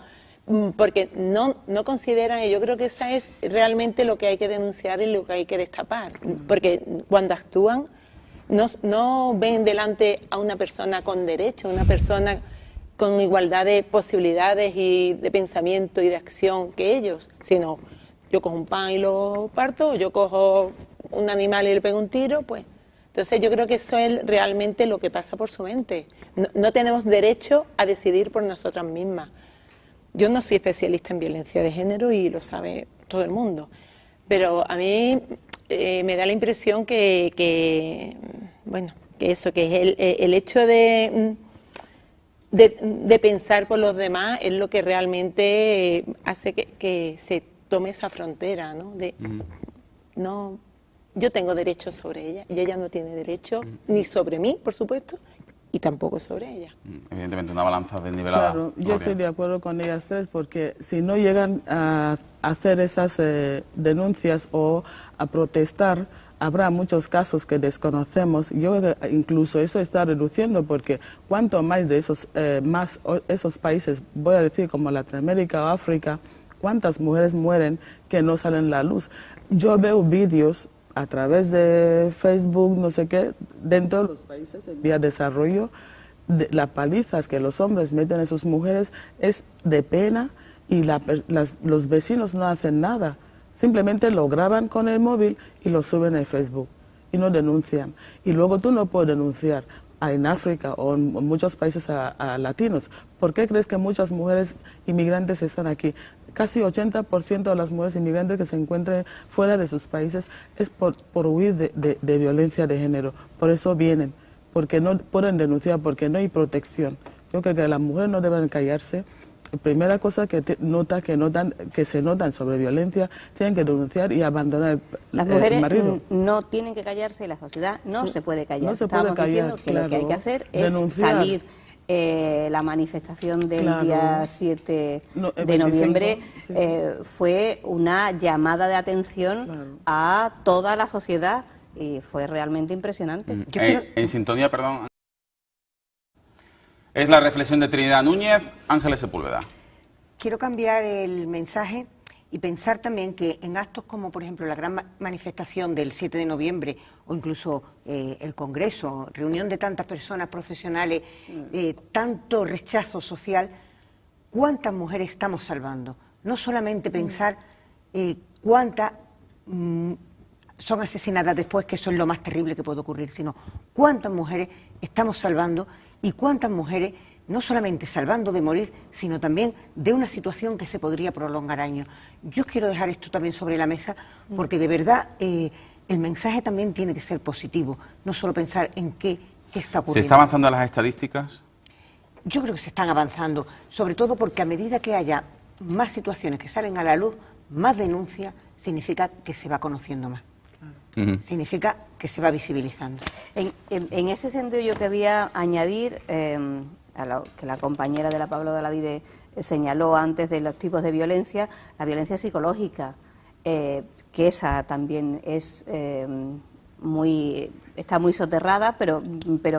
[SPEAKER 11] porque no consideran, y yo creo que esa es realmente lo que hay que denunciar y lo que hay que destapar. Porque cuando actúan, no ven delante a una persona con derecho, una persona con igualdad de posibilidades y de pensamiento y de acción que ellos, sino yo cojo un pan y lo parto, yo cojo un animal y le pego un tiro, pues. Entonces yo creo que eso es realmente lo que pasa por su mente. No tenemos derecho a decidir por nosotras mismas. Yo no soy especialista en violencia de género y lo sabe todo el mundo, pero a mí me da la impresión que es el hecho de pensar por los demás es lo que realmente hace que se tome esa frontera, ¿no? Yo tengo derecho sobre ella y ella no tiene derecho ni sobre mí, por supuesto, y tampoco sobre ella.
[SPEAKER 1] Evidentemente una balanza desnivelada.
[SPEAKER 13] Claro, yo estoy de acuerdo con ellas tres porque si no llegan a hacer esas denuncias o a protestar, habrá muchos casos que desconocemos. Yo incluso eso está reduciendo porque cuanto más de esos países, voy a decir como Latinoamérica o África, cuántas mujeres mueren que no salen a la luz. Yo veo vídeos a través de Facebook, no sé qué, dentro de los países en vía de desarrollo, las palizas que los hombres meten a sus mujeres es de pena y los vecinos no hacen nada. Simplemente lo graban con el móvil y lo suben a Facebook y no denuncian. Y luego tú no puedes denunciar en África o en muchos países a latinos. ¿Por qué crees que muchas mujeres inmigrantes están aquí? Casi 80% de las mujeres inmigrantes que se encuentran fuera de sus países es por huir de violencia de género. Por eso vienen, porque no pueden denunciar, porque no hay protección. Yo creo que las mujeres no deben callarse primera cosa que se notan sobre violencia, tienen que denunciar y abandonar
[SPEAKER 14] las
[SPEAKER 13] el
[SPEAKER 14] mujeres
[SPEAKER 13] marido.
[SPEAKER 14] No tienen que callarse y la sociedad no se puede callar.
[SPEAKER 13] No se puede
[SPEAKER 14] Estábamos
[SPEAKER 13] callar,
[SPEAKER 14] diciendo que lo que hay que hacer es
[SPEAKER 13] denunciar.
[SPEAKER 14] salir. La manifestación del
[SPEAKER 13] Claro.
[SPEAKER 14] día 7 de
[SPEAKER 13] 25,
[SPEAKER 14] noviembre
[SPEAKER 13] sí.
[SPEAKER 14] fue una llamada de atención a toda la sociedad y fue realmente impresionante.
[SPEAKER 1] En sintonía, perdón. Es la reflexión de Trinidad Núñez, Ángeles Sepúlveda.
[SPEAKER 6] Quiero cambiar el mensaje y pensar también que en actos como, por ejemplo, la gran manifestación del 7 de noviembre o incluso el Congreso, reunión de tantas personas profesionales, tanto rechazo social, ¿cuántas mujeres estamos salvando? No solamente pensar cuántas son asesinadas después, que eso es lo más terrible que puede ocurrir, sino cuántas mujeres estamos salvando y cuántas mujeres no solamente salvando de morir, sino también de una situación que se podría prolongar años. Yo quiero dejar esto también sobre la mesa porque de verdad el mensaje también tiene que ser positivo, no solo pensar en qué está ocurriendo.
[SPEAKER 1] ¿Se está avanzando en las estadísticas?
[SPEAKER 6] Yo creo que se están avanzando, sobre todo porque a medida que haya más situaciones que salen a la luz, más denuncias, significa que se va conociendo más. Significa que se va visibilizando.
[SPEAKER 14] En ese sentido yo quería añadir a lo que la compañera de la Pablo de la Vide señaló antes de los tipos de violencia, la violencia psicológica, que esa también es está muy soterrada, pero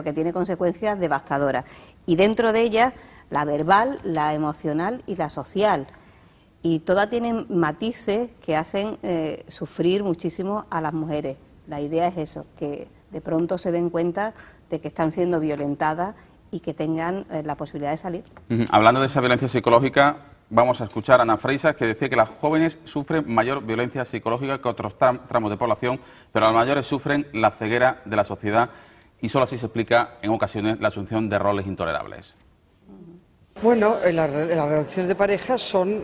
[SPEAKER 14] que tiene consecuencias devastadoras. Y dentro de ellas, la verbal, la emocional y la social. Y todas tienen matices que hacen sufrir muchísimo a las mujeres. La idea es eso, que de pronto se den cuenta de que están siendo violentadas y que tengan la posibilidad de salir.
[SPEAKER 1] Hablando de esa violencia psicológica, vamos a escuchar a Ana Freisas, que decía que las jóvenes sufren mayor violencia psicológica que otros tramos de población, pero las mayores sufren la ceguera de la sociedad y solo así se explica en ocasiones la asunción de roles intolerables.
[SPEAKER 10] Bueno, las relaciones de pareja son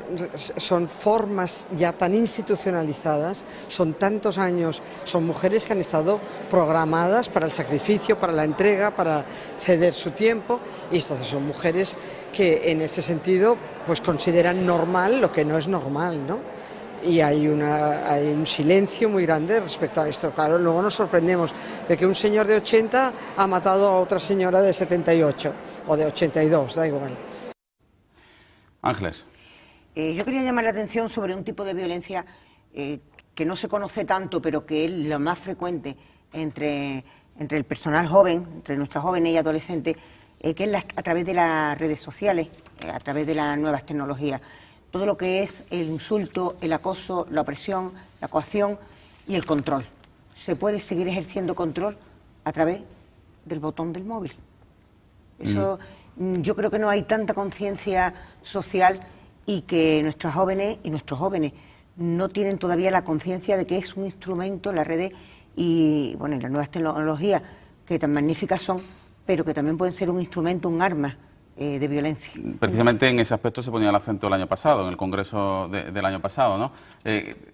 [SPEAKER 10] formas ya tan institucionalizadas, son tantos años, son mujeres que han estado programadas para el sacrificio, para la entrega, para ceder su tiempo, y entonces son mujeres que en ese sentido pues consideran normal lo que no es normal, ¿no? Y hay un silencio muy grande respecto a esto. Claro, luego nos sorprendemos de que un señor de 80 ha matado a otra señora de 78 o de 82, da igual.
[SPEAKER 1] Ángeles.
[SPEAKER 6] Yo quería llamar la atención sobre un tipo de violencia que no se conoce tanto, pero que es lo más frecuente entre el personal joven, entre nuestras jóvenes y adolescentes, que es a través de las redes sociales, a través de las nuevas tecnologías. Todo lo que es el insulto, el acoso, la opresión, la coacción y el control. Se puede seguir ejerciendo control a través del botón del móvil. Eso... Yo creo que no hay tanta conciencia social y que nuestras jóvenes y nuestros jóvenes no tienen todavía la conciencia de que es un instrumento, las redes y bueno, las nuevas tecnologías que tan magníficas son, pero que también pueden ser un instrumento, un arma de violencia.
[SPEAKER 1] Precisamente en ese aspecto se ponía el acento el año pasado, en el Congreso del año pasado, ¿no?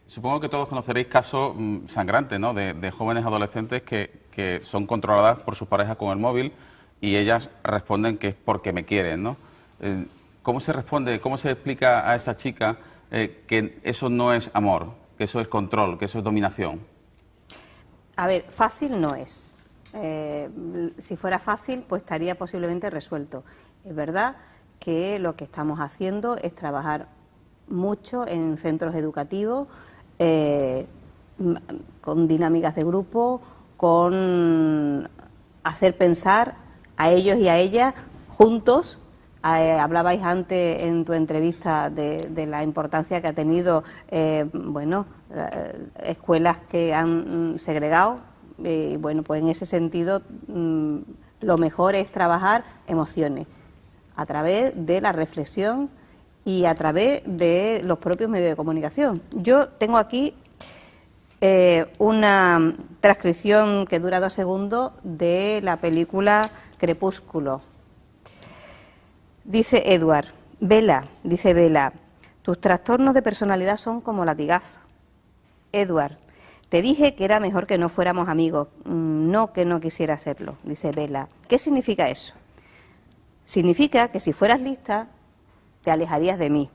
[SPEAKER 1] Supongo que todos conoceréis casos sangrantes, ¿no? De jóvenes adolescentes que son controladas por sus parejas con el móvil y ellas responden que es porque me quieren, ¿no? ¿Cómo se responde, cómo se explica a esa chica que eso no es amor, que eso es control, que eso es dominación?
[SPEAKER 14] A ver, fácil no es. Si fuera fácil, pues estaría posiblemente resuelto. Es verdad que lo que estamos haciendo es trabajar mucho en centros educativos, con dinámicas de grupo, con hacer pensar a ellos y a ellas juntos. Hablabais antes en tu entrevista de la importancia que ha tenido escuelas que han segregado, y bueno, pues en ese sentido lo mejor es trabajar emociones a través de la reflexión y a través de los propios medios de comunicación. Yo tengo aquí una transcripción que dura 2 segundos de la película Crepúsculo. Dice Edward: dice Bella, tus trastornos de personalidad son como latigazos. Edward: te dije que era mejor que no fuéramos amigos, no que no quisiera serlo, dice Bella. ¿Qué significa eso? Significa que si fueras lista, te alejarías de mí.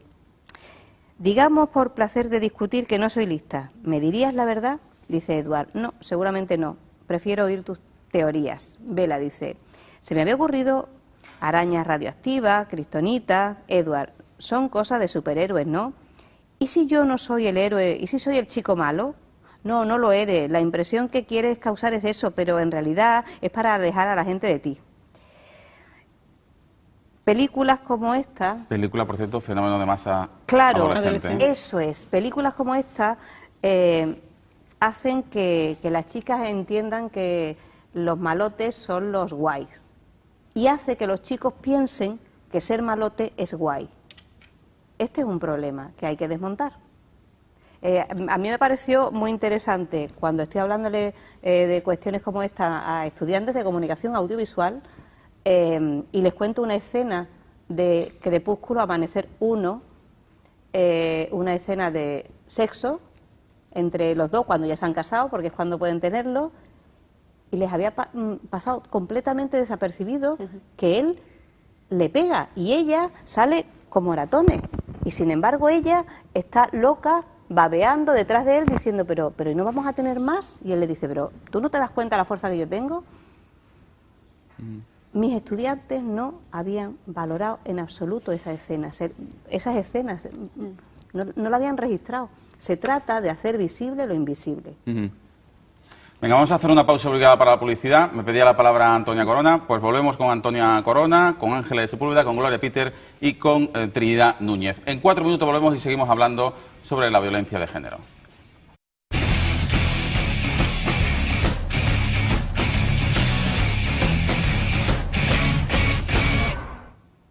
[SPEAKER 14] Digamos por placer de discutir que no soy lista. ¿Me dirías la verdad? Dice Edward. No, seguramente no. Prefiero oír tus teorías. Bella dice, se me había ocurrido arañas radioactivas, kriptonita. Edward, son cosas de superhéroes, ¿no? ¿Y si yo no soy el héroe? ¿Y si soy el chico malo? No, no lo eres. La impresión que quieres causar es eso, pero en realidad es para alejar a la gente de ti. Películas como esta...
[SPEAKER 1] Película, por cierto, fenómeno de masa
[SPEAKER 14] Claro,
[SPEAKER 1] adolescente.
[SPEAKER 14] eso es. Películas como esta hacen que las chicas entiendan que los malotes son los guays. Y hace que los chicos piensen que ser malote es guay. Este es un problema que hay que desmontar. A mí me pareció muy interesante cuando estoy hablándole de cuestiones como esta a estudiantes de comunicación audiovisual y les cuento una escena de Crepúsculo, Amanecer 1, una escena de sexo entre los dos cuando ya se han casado, porque es cuando pueden tenerlo, y les había pasado completamente desapercibido que él le pega y ella sale como ratones. Y sin embargo ella está loca, babeando detrás de él, diciendo, pero ¿y no vamos a tener más? Y él le dice, pero ¿tú no te das cuenta de la fuerza que yo tengo? Mis estudiantes no habían valorado en absoluto esas escenas, no la habían registrado. Se trata de hacer visible lo invisible.
[SPEAKER 1] Venga, vamos a hacer una pausa obligada para la publicidad. Me pedía la palabra Antonia Corona, pues volvemos con Antonia Corona, con Ángeles Sepúlveda, con Gloria Peter y con Trinidad Núñez. En 4 minutos volvemos y seguimos hablando sobre la violencia de género.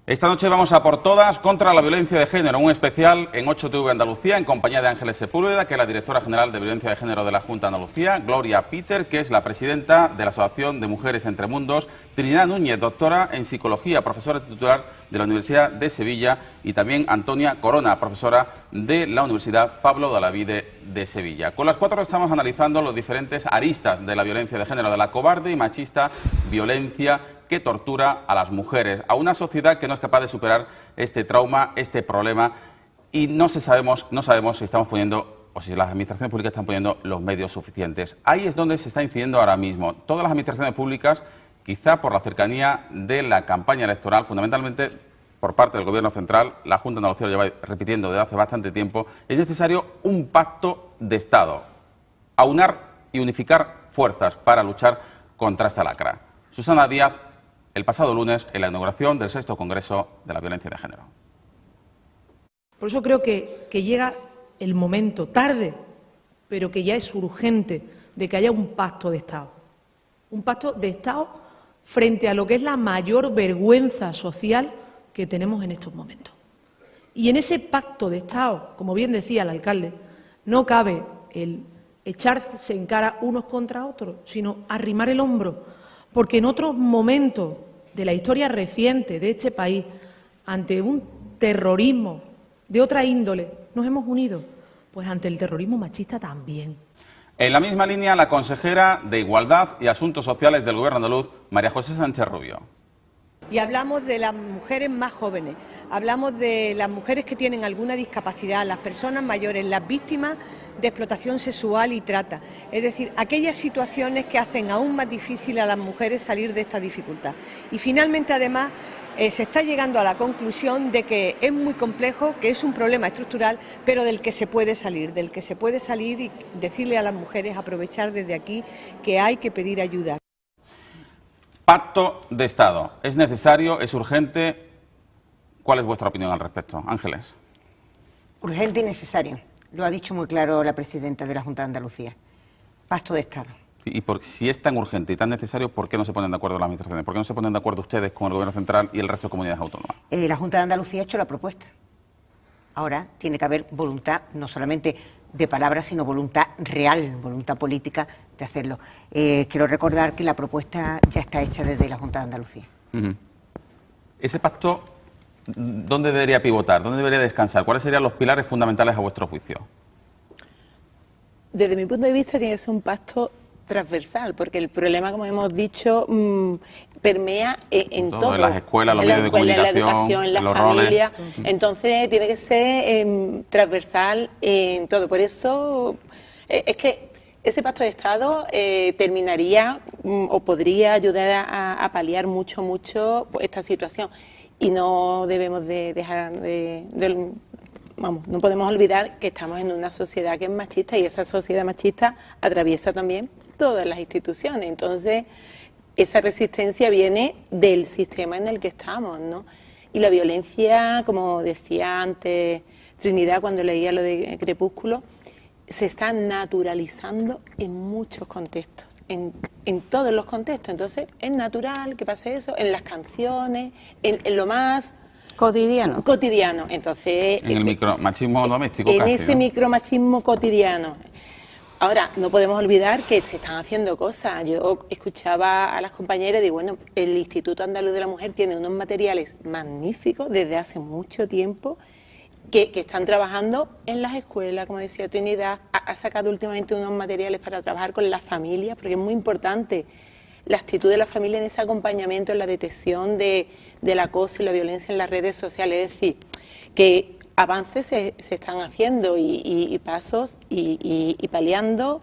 [SPEAKER 1] Esta noche vamos a por todas contra la violencia de género, un especial en 8TV Andalucía en compañía de Ángeles Sepúlveda, que es la directora general de violencia de género de la Junta de Andalucía, Gloria Peter, que es la presidenta de la Asociación de Mujeres Entre Mundos, Trinidad Núñez, doctora en psicología, profesora titular de la Universidad de Sevilla, y también Antonia Corona, profesora de la Universidad Pablo de Olavide de Sevilla. Con las 4 estamos analizando los diferentes aristas de la violencia de género, de la cobarde y machista violencia que tortura a las mujeres, a una sociedad que no es capaz de superar este trauma, este problema, y no sabemos si estamos poniendo, o si las administraciones públicas están poniendo los medios suficientes. Ahí es donde se está incidiendo ahora mismo. Todas las administraciones públicas, quizá por la cercanía de la campaña electoral, fundamentalmente por parte del Gobierno central, la Junta de Andalucía lo lleva repitiendo desde hace bastante tiempo, es necesario un pacto de Estado, aunar y unificar fuerzas para luchar contra esta lacra. Susana Díaz, el pasado lunes, en la inauguración del 6º Congreso de la Violencia de Género.
[SPEAKER 16] Por eso creo que llega el momento, tarde, pero que ya es urgente, de que haya un pacto de Estado. Un pacto de Estado frente a lo que es la mayor vergüenza social que tenemos en estos momentos. Y en ese pacto de Estado, como bien decía el alcalde, no cabe el echarse en cara unos contra otros, sino arrimar el hombro, porque en otros momentos de la historia reciente de este país, ante un terrorismo de otra índole, nos hemos unido, pues ante el terrorismo machista también.
[SPEAKER 1] En la misma línea, la consejera de Igualdad y Asuntos Sociales del Gobierno andaluz, María José Sánchez Rubio.
[SPEAKER 17] Y hablamos de las mujeres más jóvenes, hablamos de las mujeres que tienen alguna discapacidad, las personas mayores, las víctimas de explotación sexual y trata. Es decir, aquellas situaciones que hacen aún más difícil a las mujeres salir de esta dificultad. Y finalmente, además, se está llegando a la conclusión de que es muy complejo, que es un problema estructural, pero del que se puede salir y decirle a las mujeres, aprovechar desde aquí, que hay que pedir ayuda.
[SPEAKER 1] Pacto de Estado. ¿Es necesario? ¿Es urgente? ¿Cuál es vuestra opinión al respecto? Ángeles.
[SPEAKER 6] Urgente y necesario. Lo ha dicho muy claro la presidenta de la Junta de Andalucía. Pacto de Estado.
[SPEAKER 1] Y si es tan urgente y tan necesario, ¿por qué no se ponen de acuerdo las administraciones? ¿Por qué no se ponen de acuerdo ustedes con el Gobierno central y el resto de comunidades autónomas?
[SPEAKER 6] La Junta de Andalucía ha hecho la propuesta. Ahora tiene que haber voluntad, no solamente de palabras, sino voluntad real, voluntad política de hacerlo. Quiero recordar que la propuesta ya está hecha desde la Junta de Andalucía.
[SPEAKER 1] Ese pacto, ¿dónde debería pivotar? ¿Dónde debería descansar? ¿Cuáles serían los pilares fundamentales a vuestro juicio?
[SPEAKER 18] Desde mi punto de vista tiene que ser un pacto
[SPEAKER 11] transversal, porque el problema, como hemos dicho, permea en todo.
[SPEAKER 1] En las escuelas, los medios de comunicación,
[SPEAKER 11] en la educación, en la familia. Entonces tiene que ser transversal en todo. Por eso es que ese pacto de Estado terminaría o podría ayudar a paliar mucho pues, esta situación. Y no debemos de dejar vamos, no podemos olvidar que estamos en una sociedad que es machista y esa sociedad machista atraviesa también todas las instituciones. Entonces, esa resistencia viene del sistema en el que estamos, ¿no? Y la violencia, como decía antes Trinidad cuando leía lo de Crepúsculo, se está naturalizando en muchos contextos, en todos los contextos. Entonces, es natural que pase eso, en las canciones, en lo más
[SPEAKER 14] cotidiano.
[SPEAKER 11] Entonces,
[SPEAKER 1] en el micromachismo doméstico
[SPEAKER 11] en
[SPEAKER 1] casi,
[SPEAKER 11] ese
[SPEAKER 1] ¿no?
[SPEAKER 11] micromachismo cotidiano. Ahora, no podemos olvidar que se están haciendo cosas. Yo escuchaba a las compañeras y digo, bueno, el Instituto Andaluz de la Mujer tiene unos materiales magníficos desde hace mucho tiempo que están trabajando en las escuelas, como decía Trinidad, ha sacado últimamente unos materiales para trabajar con las familias, porque es muy importante la actitud de la familia en ese acompañamiento, en la detección del acoso y la violencia en las redes sociales. Es decir, que avances se están haciendo y pasos y paliando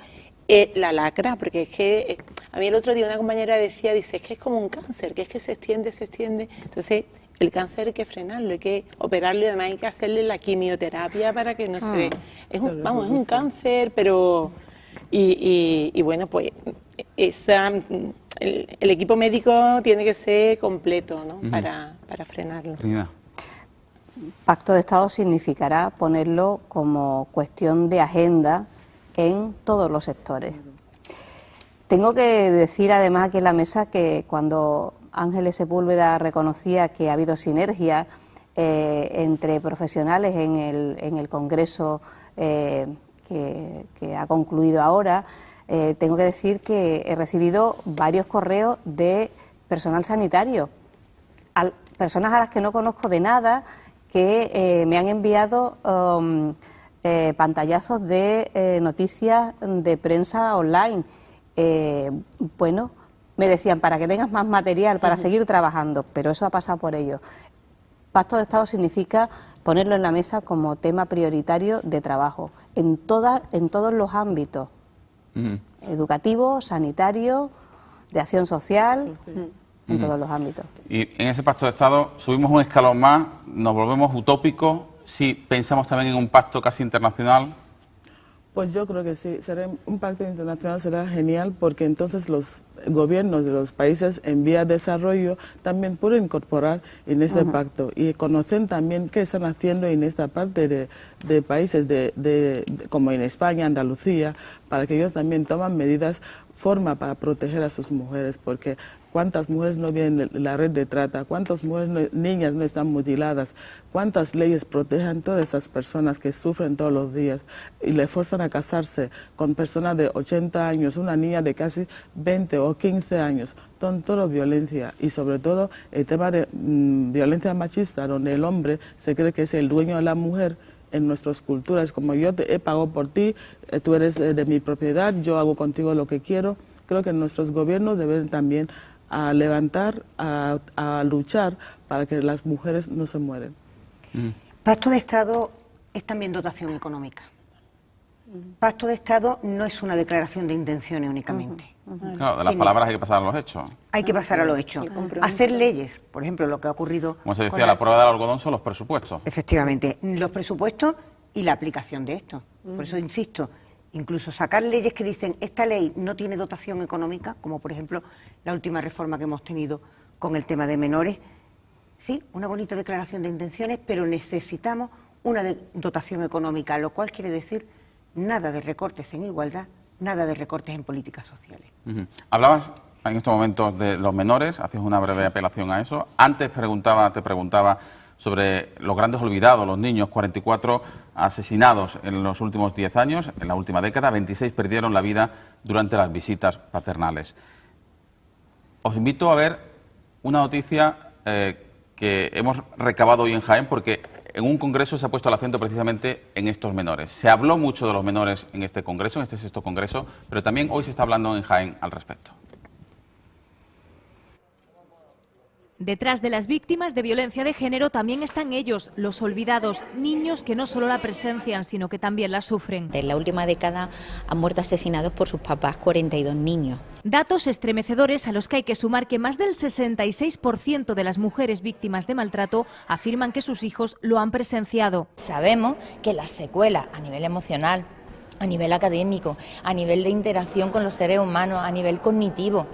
[SPEAKER 11] la lacra, porque es que a mí el otro día una compañera decía, dice, es que es como un cáncer, que es que se extiende. Entonces, el cáncer hay que frenarlo, hay que operarlo y además hay que hacerle la quimioterapia para que no se... Es un cáncer, pero... Y bueno, pues el equipo médico tiene que ser completo, ¿no? Para frenarlo.
[SPEAKER 14] Pacto de Estado significará ponerlo como cuestión de agenda en todos los sectores. Tengo que decir además aquí en la mesa que cuando Ángeles Sepúlveda reconocía que ha habido sinergia entre profesionales en el Congreso que ha concluido ahora, tengo que decir que he recibido varios correos de personal sanitario, personas a las que no conozco de nada, que me han enviado pantallazos de noticias de prensa online. Bueno, me decían, para que tengas más material, para seguir trabajando, pero eso ha pasado por ello. Pacto de Estado significa ponerlo en la mesa como tema prioritario de trabajo, en todos los ámbitos, educativo, sanitario, de acción social, en todos los ámbitos.
[SPEAKER 1] Y en ese pacto de Estado subimos un escalón más, nos volvemos utópicos, si pensamos también en un pacto casi internacional.
[SPEAKER 13] Pues yo creo que sí, un pacto internacional será genial porque entonces los gobiernos de los países en vía de desarrollo también pueden incorporar en ese pacto y conocen también qué están haciendo en esta parte de países como en España, Andalucía, para que ellos también tomen medidas, para proteger a sus mujeres, porque cuántas mujeres no vienen de la red de trata, cuántas mujeres niñas no están mutiladas, cuántas leyes protegen a todas esas personas que sufren todos los días y le fuerzan a casarse con personas de 80 años, una niña de casi 20 o 15 años, son todo violencia y sobre todo el tema de violencia machista, donde el hombre se cree que es el dueño de la mujer. En nuestras culturas, como yo te he pagado por ti, tú eres de mi propiedad, yo hago contigo lo que quiero. Creo que nuestros gobiernos deben también levantar, a luchar para que las mujeres no se mueren.
[SPEAKER 6] Pacto de Estado es también dotación económica. Pacto de Estado no es una declaración de intenciones únicamente.
[SPEAKER 1] Claro, de las palabras hay que pasar a los hechos.
[SPEAKER 6] Hay que pasar a los hechos. Hacer leyes, por ejemplo, lo que ha ocurrido...
[SPEAKER 1] Como se decía, la prueba del algodón son los presupuestos.
[SPEAKER 6] Efectivamente, los presupuestos y la aplicación de esto. Por eso insisto, incluso sacar leyes que dicen esta ley no tiene dotación económica, como por ejemplo la última reforma que hemos tenido con el tema de menores. Sí, una bonita declaración de intenciones, pero necesitamos una dotación económica, lo cual quiere decir nada de recortes en igualdad, nada de recortes en políticas sociales.
[SPEAKER 1] Hablabas en estos momentos de los menores, hacías una breve apelación a eso. Antes te preguntaba sobre los grandes olvidados, los niños, 44 asesinados en los últimos 10 años, en la última década, 26 perdieron la vida durante las visitas paternales. Os invito a ver una noticia que hemos recabado hoy en Jaén, porque en un congreso se ha puesto el acento precisamente en estos menores. Se habló mucho de los menores en este congreso, en este 6º congreso, pero también hoy se está hablando en Jaén al respecto.
[SPEAKER 18] Detrás de las víctimas de violencia de género también están ellos, los olvidados, niños que no solo la presencian, sino que también la sufren.
[SPEAKER 19] En la última década han muerto asesinados por sus papás 42 niños.
[SPEAKER 18] Datos estremecedores a los que hay que sumar que más del 66% de las mujeres víctimas de maltrato afirman que sus hijos lo han presenciado.
[SPEAKER 19] Sabemos que las secuelas a nivel emocional, a nivel académico, a nivel de interacción con los seres humanos, a nivel cognitivo,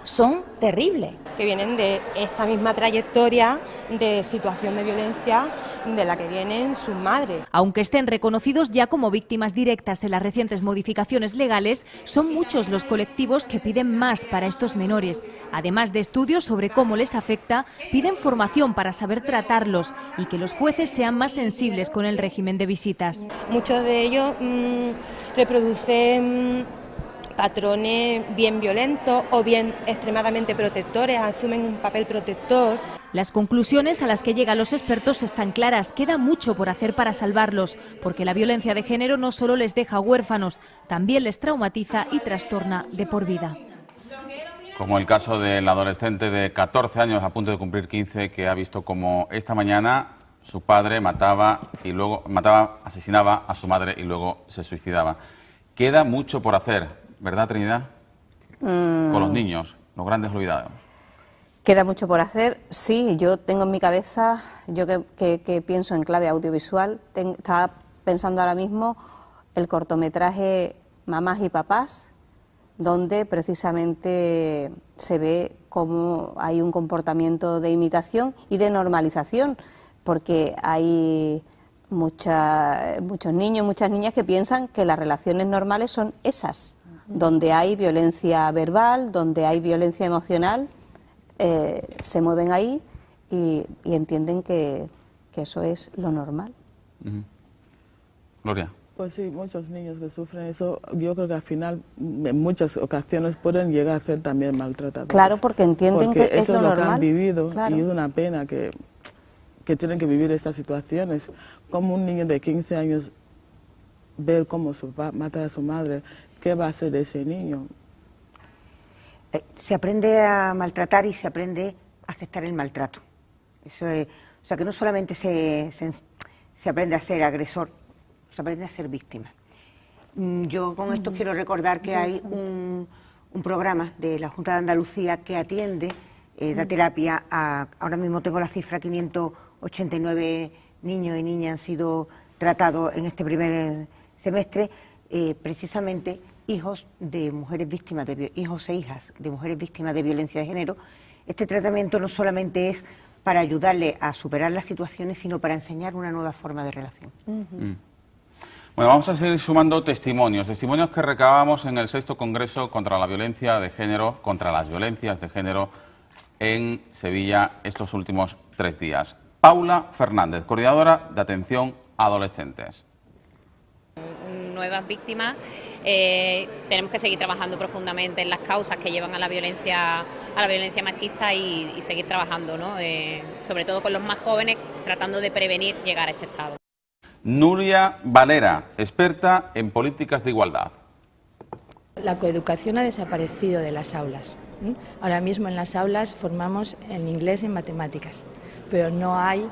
[SPEAKER 19] son terribles.
[SPEAKER 20] Que vienen de esta misma trayectoria de situación de violencia de la que vienen sus madres.
[SPEAKER 18] Aunque estén reconocidos ya como víctimas directas en las recientes modificaciones legales, son muchos los colectivos que piden más para estos menores. Además de estudios sobre cómo les afecta, piden formación para saber tratarlos y que los jueces sean más sensibles con el régimen de visitas.
[SPEAKER 20] Muchos de ellos reproducen patrones bien violentos o bien extremadamente protectores, asumen un papel protector.
[SPEAKER 18] Las conclusiones a las que llegan los expertos están claras. Queda mucho por hacer para salvarlos, porque la violencia de género no solo les deja huérfanos, también les traumatiza y trastorna de por vida.
[SPEAKER 1] Como el caso del adolescente de 14 años, a punto de cumplir 15, que ha visto como esta mañana su padre asesinaba a su madre y luego se suicidaba. Queda mucho por hacer, ¿verdad, Trinidad? Con los niños, los grandes olvidados.
[SPEAKER 14] Queda mucho por hacer, sí. Yo tengo en mi cabeza, yo que pienso en clave audiovisual, estaba pensando ahora mismo el cortometraje Mamás y Papás, donde precisamente se ve cómo hay un comportamiento de imitación y de normalización, porque hay muchos niños, muchas niñas que piensan que las relaciones normales son esas, donde hay violencia verbal, donde hay violencia emocional, se mueven ahí y entienden que eso es lo normal.
[SPEAKER 1] Gloria.
[SPEAKER 13] Pues sí, muchos niños que sufren eso, yo creo que al final, en muchas ocasiones, pueden llegar a ser también maltratados.
[SPEAKER 14] Claro, porque entienden que es lo normal.
[SPEAKER 13] Eso es lo que han vivido,
[SPEAKER 14] claro.
[SPEAKER 13] Y es una pena que tienen que vivir estas situaciones. Como un niño de 15 años ver cómo su papá mata a su madre, ¿qué va a hacer de ese niño?
[SPEAKER 6] Se aprende a maltratar y se aprende a aceptar el maltrato. Eso es, o sea, que no solamente se aprende a ser agresor, se aprende a ser víctima. Yo con esto quiero recordar que hay un programa de la Junta de Andalucía que atiende, da terapia a, ahora mismo tengo la cifra, 589 niños y niñas han sido tratados en este primer semestre, precisamente hijos de mujeres víctimas, hijos e hijas de mujeres víctimas de violencia de género. Este tratamiento no solamente es para ayudarle a superar las situaciones, sino para enseñar una nueva forma de relación.
[SPEAKER 1] Bueno, vamos a seguir sumando testimonios que recabamos en el 6º Congreso contra la Violencia de Género, contra las violencias de género en Sevilla estos últimos 3 días. Paula Fernández, coordinadora de atención a adolescentes.
[SPEAKER 9] Nuevas víctimas, tenemos que seguir trabajando profundamente en las causas que llevan a la violencia machista y seguir trabajando, ¿no? Sobre todo con los más jóvenes, tratando de prevenir llegar a este estado.
[SPEAKER 1] Nuria Valera, experta en políticas de igualdad.
[SPEAKER 8] La coeducación ha desaparecido de las aulas. Ahora mismo en las aulas formamos en inglés y en matemáticas, pero no hay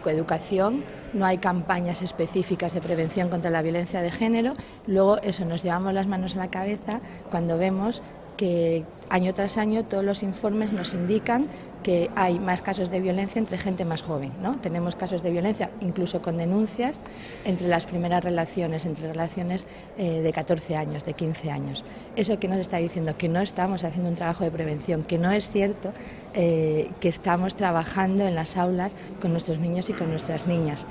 [SPEAKER 8] coeducación, no hay campañas específicas de prevención contra la violencia de género. Luego eso nos llevamos las manos a la cabeza cuando vemos que año tras año todos los informes nos indican que hay más casos de violencia entre gente más joven, ¿no? Tenemos casos de violencia incluso con denuncias entre las primeras relaciones, entre relaciones de 14 años, de 15 años. ¿Eso qué nos está diciendo? Que no estamos haciendo un trabajo de prevención, que no es cierto que estamos trabajando en las aulas con nuestros niños y con nuestras niñas,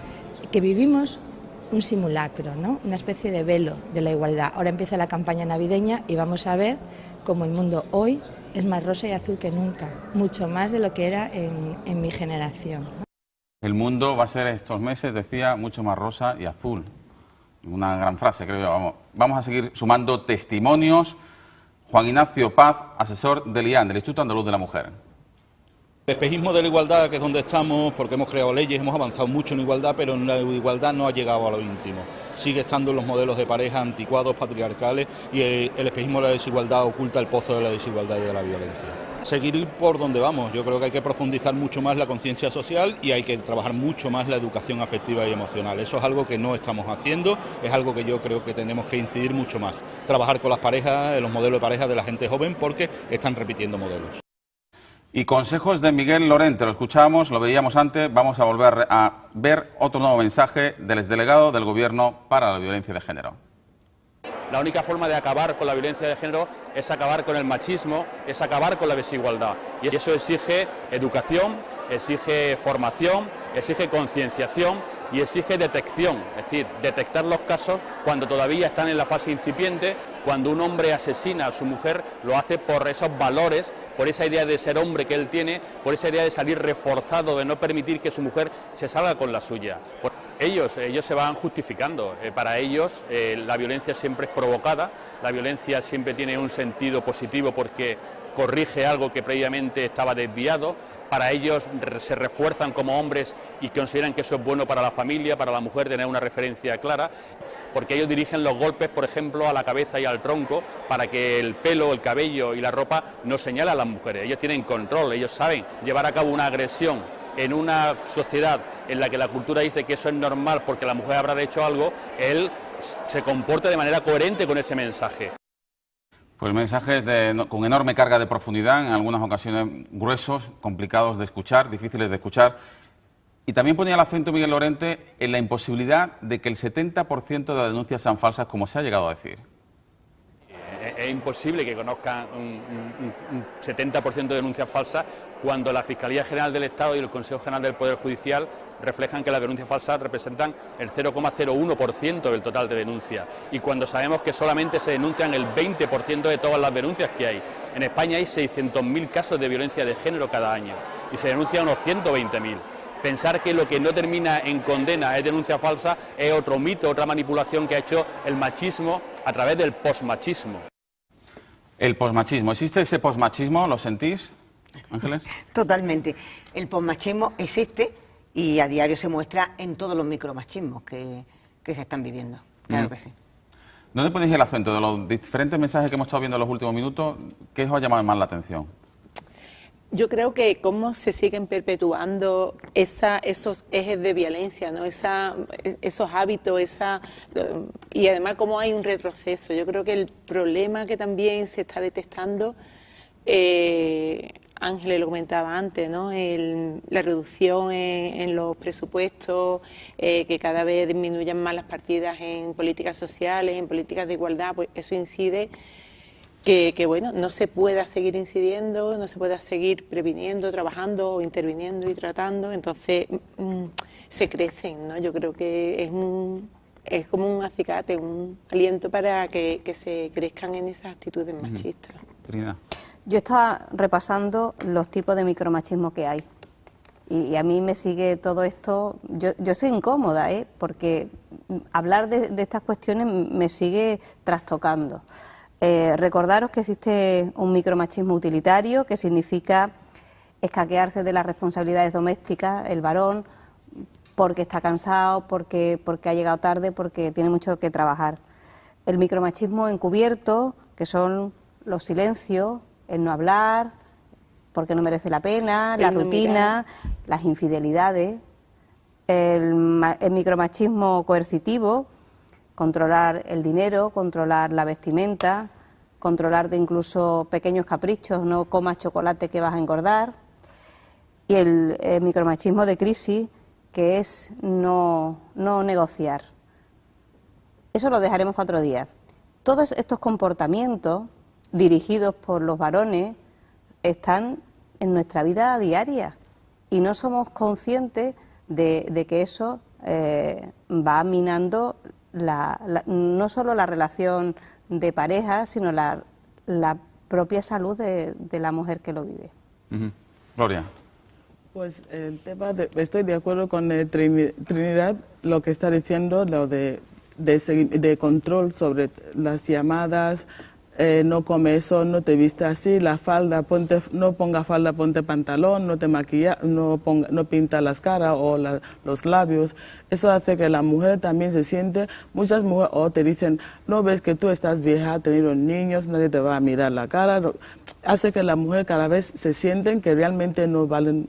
[SPEAKER 8] que vivimos un simulacro, ¿no? Una especie de velo de la igualdad. Ahora empieza la campaña navideña y vamos a ver cómo el mundo hoy es más rosa y azul que nunca, mucho más de lo que era en mi generación, ¿no?
[SPEAKER 1] El mundo va a ser estos meses, decía, mucho más rosa y azul. Una gran frase, creo yo. Vamos a seguir sumando testimonios. Juan Ignacio Paz, asesor del IAN, del Instituto Andaluz de la Mujer.
[SPEAKER 21] El espejismo de la igualdad, que es donde estamos, porque hemos creado leyes, hemos avanzado mucho en igualdad, pero en la igualdad no ha llegado a lo íntimo. Sigue estando en los modelos de pareja anticuados, patriarcales, y el espejismo de la desigualdad oculta el pozo de la desigualdad y de la violencia. Seguir por donde vamos. Yo creo que hay que profundizar mucho más la conciencia social y hay que trabajar mucho más la educación afectiva y emocional. Eso es algo que no estamos haciendo, es algo que yo creo que tenemos que incidir mucho más. Trabajar con las parejas, los modelos de pareja de la gente joven, porque están repitiendo modelos.
[SPEAKER 1] Y consejos de Miguel Lorente, lo escuchábamos, lo veíamos antes, vamos a volver a ver otro nuevo mensaje del exdelegado del Gobierno para la violencia de género.
[SPEAKER 15] La única forma de acabar con la violencia de género es acabar con el machismo, es acabar con la desigualdad. Y eso exige educación, exige formación, exige concienciación y exige detección. Es decir, detectar los casos cuando todavía están en la fase incipiente, cuando un hombre asesina a su mujer, lo hace por esos valores, por esa idea de ser hombre que él tiene, por esa idea de salir reforzado, de no permitir que su mujer se salga con la suya. Ellos se van justificando. Para ellos la violencia siempre es provocada, la violencia siempre tiene un sentido positivo porque corrige algo que previamente estaba desviado. Para ellos se refuerzan como hombres y consideran que eso es bueno para la familia, para la mujer, tener una referencia clara, porque ellos dirigen los golpes, por ejemplo, a la cabeza y al tronco, para que el pelo, el cabello y la ropa no señalen a las mujeres. Ellos tienen control, ellos saben llevar a cabo una agresión en una sociedad en la que la cultura dice que eso es normal porque la mujer habrá hecho algo, él se comporta de manera coherente con ese mensaje.
[SPEAKER 1] Pues mensajes con enorme carga de profundidad, en algunas ocasiones gruesos, complicados de escuchar, difíciles de escuchar. Y también ponía el acento Miguel Lorente en la imposibilidad de que el 70% de las denuncias sean falsas, como se ha llegado a decir.
[SPEAKER 15] Es imposible que conozcan un 70% de denuncias falsas cuando la Fiscalía General del Estado y el Consejo General del Poder Judicial reflejan que las denuncias falsas representan el 0,01% del total de denuncias y cuando sabemos que solamente se denuncian el 20% de todas las denuncias que hay. En España hay 600.000 casos de violencia de género cada año y se denuncian unos 120.000. Pensar que lo que no termina en condena es denuncia falsa es otro mito, otra manipulación que ha hecho el machismo a través del posmachismo.
[SPEAKER 1] El posmachismo, ¿existe ese posmachismo? ¿Lo sentís, Ángeles?
[SPEAKER 6] Totalmente. El posmachismo existe y a diario se muestra en todos los micromachismos que se están viviendo. Claro que sí.
[SPEAKER 1] ¿Dónde ponéis el acento? De los diferentes mensajes que hemos estado viendo en los últimos minutos, ¿qué os ha llamado más la atención?
[SPEAKER 11] Yo creo que cómo se siguen perpetuando esos ejes de violencia, ¿no? Esos hábitos, y además cómo hay un retroceso. Yo creo que el problema que también se está detectando, Ángeles lo comentaba antes, ¿no? La reducción en los presupuestos, que cada vez disminuyan más las partidas en políticas sociales, en políticas de igualdad, pues eso incide que bueno, no se pueda seguir incidiendo, no se pueda seguir previniendo, trabajando, interviniendo y tratando, entonces se crecen, ¿no? Yo creo que es como un acicate, un aliento para que se crezcan en esas actitudes machistas.
[SPEAKER 14] Yo estaba repasando los tipos de micromachismo que hay y a mí me sigue todo esto, yo estoy incómoda, porque hablar de estas cuestiones me sigue trastocando. Recordaros que existe un micromachismo utilitario, que significa escaquearse de las responsabilidades domésticas, el varón, porque está cansado, porque ha llegado tarde, porque tiene mucho que trabajar. El micromachismo encubierto, que son los silencios, el no hablar, porque no merece la pena, la rutina, las infidelidades. El micromachismo coercitivo, controlar el dinero, controlar la vestimenta, controlar de incluso pequeños caprichos, no comas chocolate que vas a engordar. Y el micromachismo de crisis, que es no negociar. Eso lo dejaremos para otro día. Todos estos comportamientos dirigidos por los varones están en nuestra vida diaria y no somos conscientes de que eso va minando no solo la relación de pareja, sino la propia salud de la mujer que lo vive.
[SPEAKER 1] Gloria.
[SPEAKER 13] Pues el tema estoy de acuerdo con Trinidad, lo que está diciendo, lo de control sobre las llamadas, no come eso, no te viste así, la falda, no ponga falda, ponte pantalón, no te maquilla, no pinta las caras o los labios. Eso hace que la mujer también se siente, muchas mujeres te dicen, no ves que tú estás vieja, has tenido niños, nadie te va a mirar la cara. Hace que la mujer cada vez se sienten que realmente no valen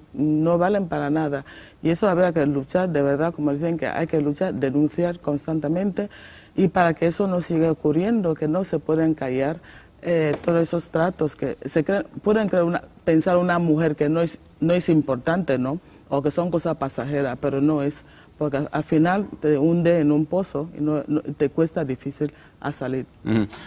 [SPEAKER 13] para nada. Y eso habrá que luchar, de verdad, como dicen, que hay que luchar, denunciar constantemente. Y para que eso no siga ocurriendo, que no se pueden callar todos esos tratos que pueden pensar una mujer que no es importante, ¿no? O que son cosas pasajeras, pero no es, porque al final te hunde en un pozo y te cuesta difícil a salir.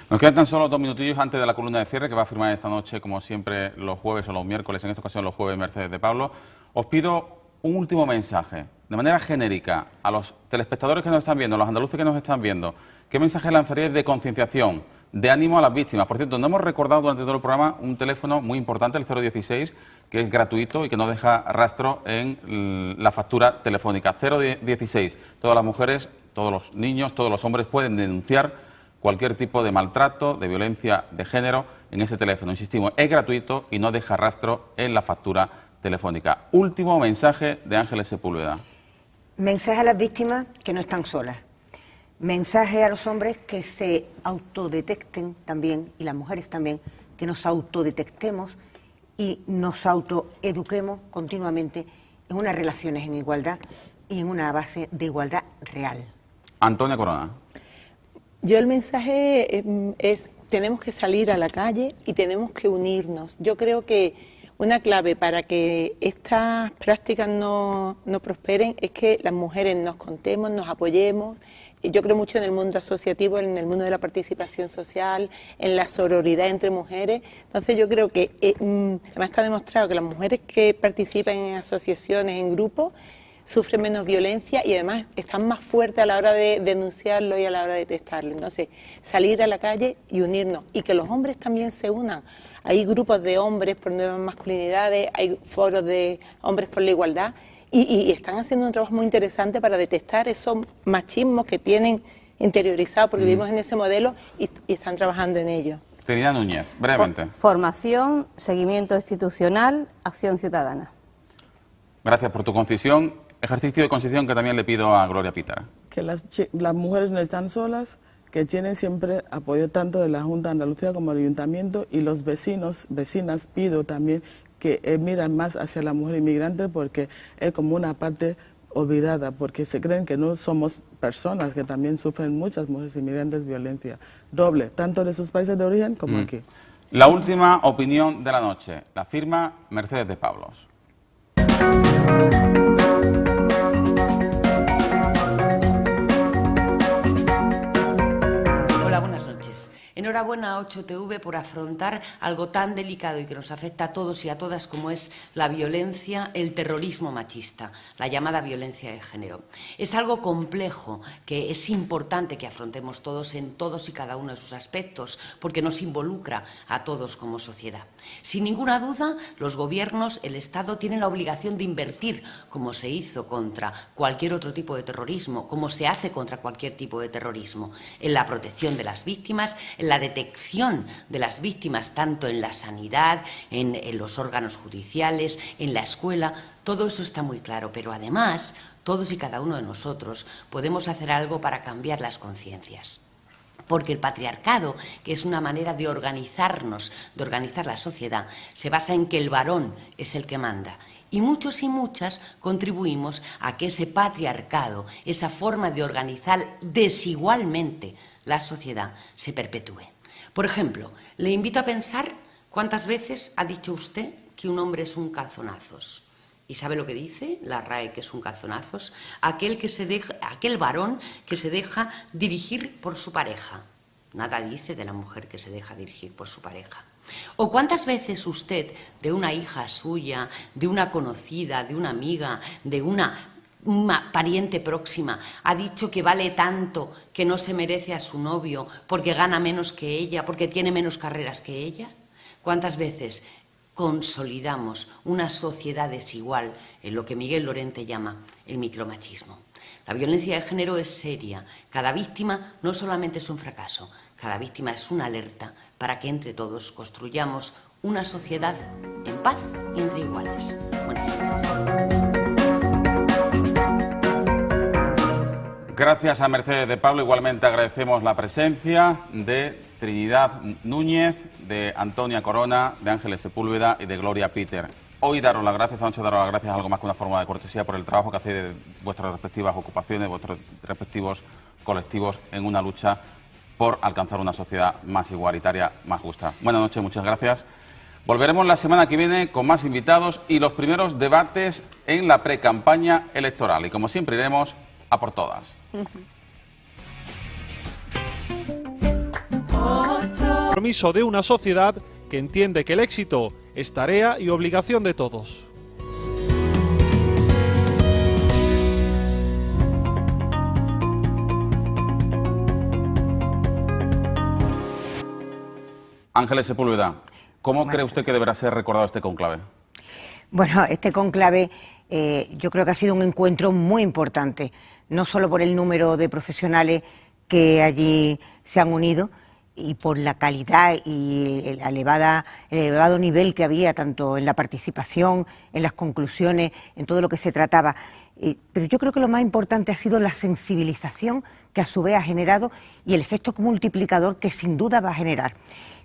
[SPEAKER 1] Nos quedan tan solo 2 minutillos antes de la columna de cierre que va a firmar esta noche, como siempre, los jueves o los miércoles, en esta ocasión los jueves, Mercedes de Pablo. Os pido un último mensaje, de manera genérica, a los telespectadores que nos están viendo, a los andaluces que nos están viendo. ¿Qué mensaje lanzaríais de concienciación, de ánimo a las víctimas? Por cierto, no hemos recordado durante todo el programa un teléfono muy importante, el 016, que es gratuito y que no deja rastro en la factura telefónica. 016. Todas las mujeres, todos los niños, todos los hombres pueden denunciar cualquier tipo de maltrato, de violencia de género en ese teléfono. Insistimos, es gratuito y no deja rastro en la factura telefónica. Último mensaje de Ángeles Sepúlveda.
[SPEAKER 6] Mensaje a las víctimas que no están solas. Mensaje a los hombres que se autodetecten también, y las mujeres también, que nos autodetectemos y nos autoeduquemos continuamente en unas relaciones en igualdad y en una base de igualdad real.
[SPEAKER 1] Antonia Corona.
[SPEAKER 11] Yo el mensaje es, tenemos que salir a la calle y tenemos que unirnos. Yo creo que una clave para que estas prácticas no prosperen es que las mujeres nos contemos, nos apoyemos. Yo creo mucho en el mundo asociativo, en el mundo de la participación social, en la sororidad entre mujeres. Entonces yo creo que además está demostrado que las mujeres que participan en asociaciones, en grupos, sufren menos violencia y además están más fuertes a la hora de denunciarlo y a la hora de detectarlo. Entonces, salir a la calle y unirnos. Y que los hombres también se unan. Hay grupos de hombres por nuevas masculinidades, hay foros de hombres por la igualdad y están haciendo un trabajo muy interesante para detectar esos machismos que tienen interiorizados porque vivimos en ese modelo y están trabajando en ello.
[SPEAKER 1] Trinidad Núñez, brevemente.
[SPEAKER 14] Formación, seguimiento institucional, acción ciudadana.
[SPEAKER 1] Gracias por tu concisión. Ejercicio de concisión que también le pido a Gloria Pítara.
[SPEAKER 13] Que las mujeres no están solas, que tienen siempre apoyo tanto de la Junta de Andalucía como del Ayuntamiento, y los vecinas pido también que miran más hacia la mujer inmigrante porque es como una parte olvidada, porque se creen que no somos personas, que también sufren muchas mujeres inmigrantes violencia doble, tanto de sus países de origen como aquí.
[SPEAKER 1] La última opinión de la noche, la firma Mercedes de Pablos.
[SPEAKER 3] Hola, buenas noches. Enhorabuena a 8TV por afrontar algo tan delicado y que nos afecta a todos y a todas como es la violencia, el terrorismo machista, la llamada violencia de género. Es algo complejo que es importante que afrontemos todos en todos y cada uno de sus aspectos porque nos involucra a todos como sociedad. Sin ninguna duda, los gobiernos, el Estado, tienen la obligación de invertir, como se hizo contra cualquier otro tipo de terrorismo, como se hace contra cualquier tipo de terrorismo, en la protección de las víctimas, en la detección de las víctimas, tanto en la sanidad, en los órganos judiciales, en la escuela. Todo eso está muy claro, pero además, todos y cada uno de nosotros podemos hacer algo para cambiar las conciencias. Porque el patriarcado, que es una manera de organizarnos, de organizar la sociedad, se basa en que el varón es el que manda. Y muchos y muchas contribuimos a que ese patriarcado, esa forma de organizar desigualmente la sociedad, se perpetúe. Por ejemplo, le invito a pensar cuántas veces ha dicho usted que un hombre es un calzonazos. ¿Y sabe lo que dice la RAE que es un calzonazos? Aquel varón que se deja dirigir por su pareja. Nada dice de la mujer que se deja dirigir por su pareja. ¿O cuántas veces usted, de una hija suya, de una conocida, de una amiga, de una pariente próxima, ha dicho que vale tanto que no se merece a su novio porque gana menos que ella, porque tiene menos carreras que ella? ¿Cuántas veces consolidamos una sociedad desigual en lo que Miguel Lorente llama el micromachismo? La violencia de género es seria. Cada víctima no solamente es un fracaso, cada víctima es una alerta para que entre todos construyamos una sociedad en paz y entre iguales. Buenas noches.
[SPEAKER 1] Gracias a Mercedes de Pablo. Igualmente agradecemos la presencia de Trinidad Núñez, de Antonia Corona, de Ángeles Sepúlveda y de Gloria Peter. Hoy daros las gracias, esta noche daros las gracias, algo más que una forma de cortesía, por el trabajo que hacéis de vuestras respectivas ocupaciones, vuestros respectivos colectivos en una lucha por alcanzar una sociedad más igualitaria, más justa. Buenas noches, muchas gracias. Volveremos la semana que viene con más invitados y los primeros debates en la precampaña electoral. Y como siempre iremos a por todas.
[SPEAKER 7] Compromiso de una sociedad que entiende que el éxito es tarea y obligación de todos.
[SPEAKER 1] Ángeles Sepúlveda, ¿cómo cree usted que deberá ser recordado este cónclave?
[SPEAKER 6] Bueno, este cónclave yo creo que ha sido un encuentro muy importante, no solo por el número de profesionales que allí se han unido y por la calidad y el elevado nivel que había tanto en la participación, en las conclusiones, en todo lo que se trataba. Pero yo creo que lo más importante ha sido la sensibilización que a su vez ha generado y el efecto multiplicador que sin duda va a generar.